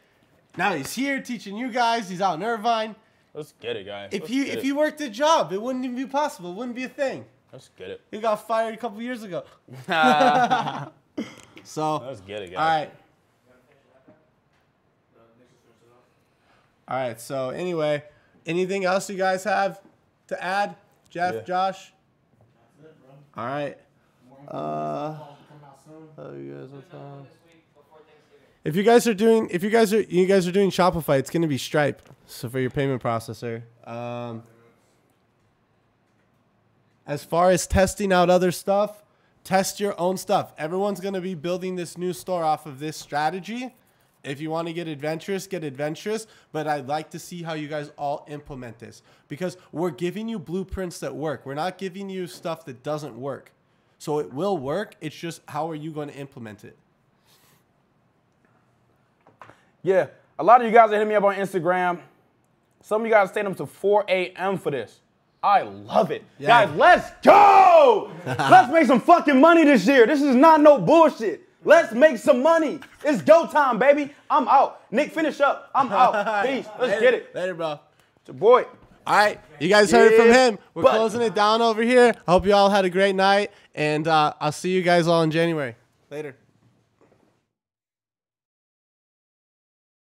Now he's here teaching you guys. He's out in Irvine.
Let's get it, guys.
If he worked a job, it wouldn't even be possible. It wouldn't be a thing.
Let's get it.
He got fired a couple years ago. So
Let's get it, guys.
All right. All right. So anyway, anything else you guys have to add, Jeff,
Yeah.
Josh? All right. If you guys are doing Shopify, it's going to be Stripe. So for your payment processor. As far as testing out other stuff, test your own stuff. Everyone's going to be building this new store off of this strategy. If you want to get adventurous, but I'd like to see how you guys all implement this because we're giving you blueprints that work. We're not giving you stuff that doesn't work. So it will work. It's just how are you going to implement it?
Yeah, a lot of you guys that hit me up on Instagram, some of you guys stayed up to 4 a.m. for this. I love it.
Yeah.
Guys, let's go! Let's make some fucking money this year. This is not no bullshit. Let's make some money. It's go time, baby. I'm out. Nick, finish up. I'm out. Peace. Let's get it.
Later, bro.
It's your boy.
All right. You guys heard it from
Yeah,
him. We're closing it down over here. I hope you all had a great night, and I'll see you guys all in January. Later.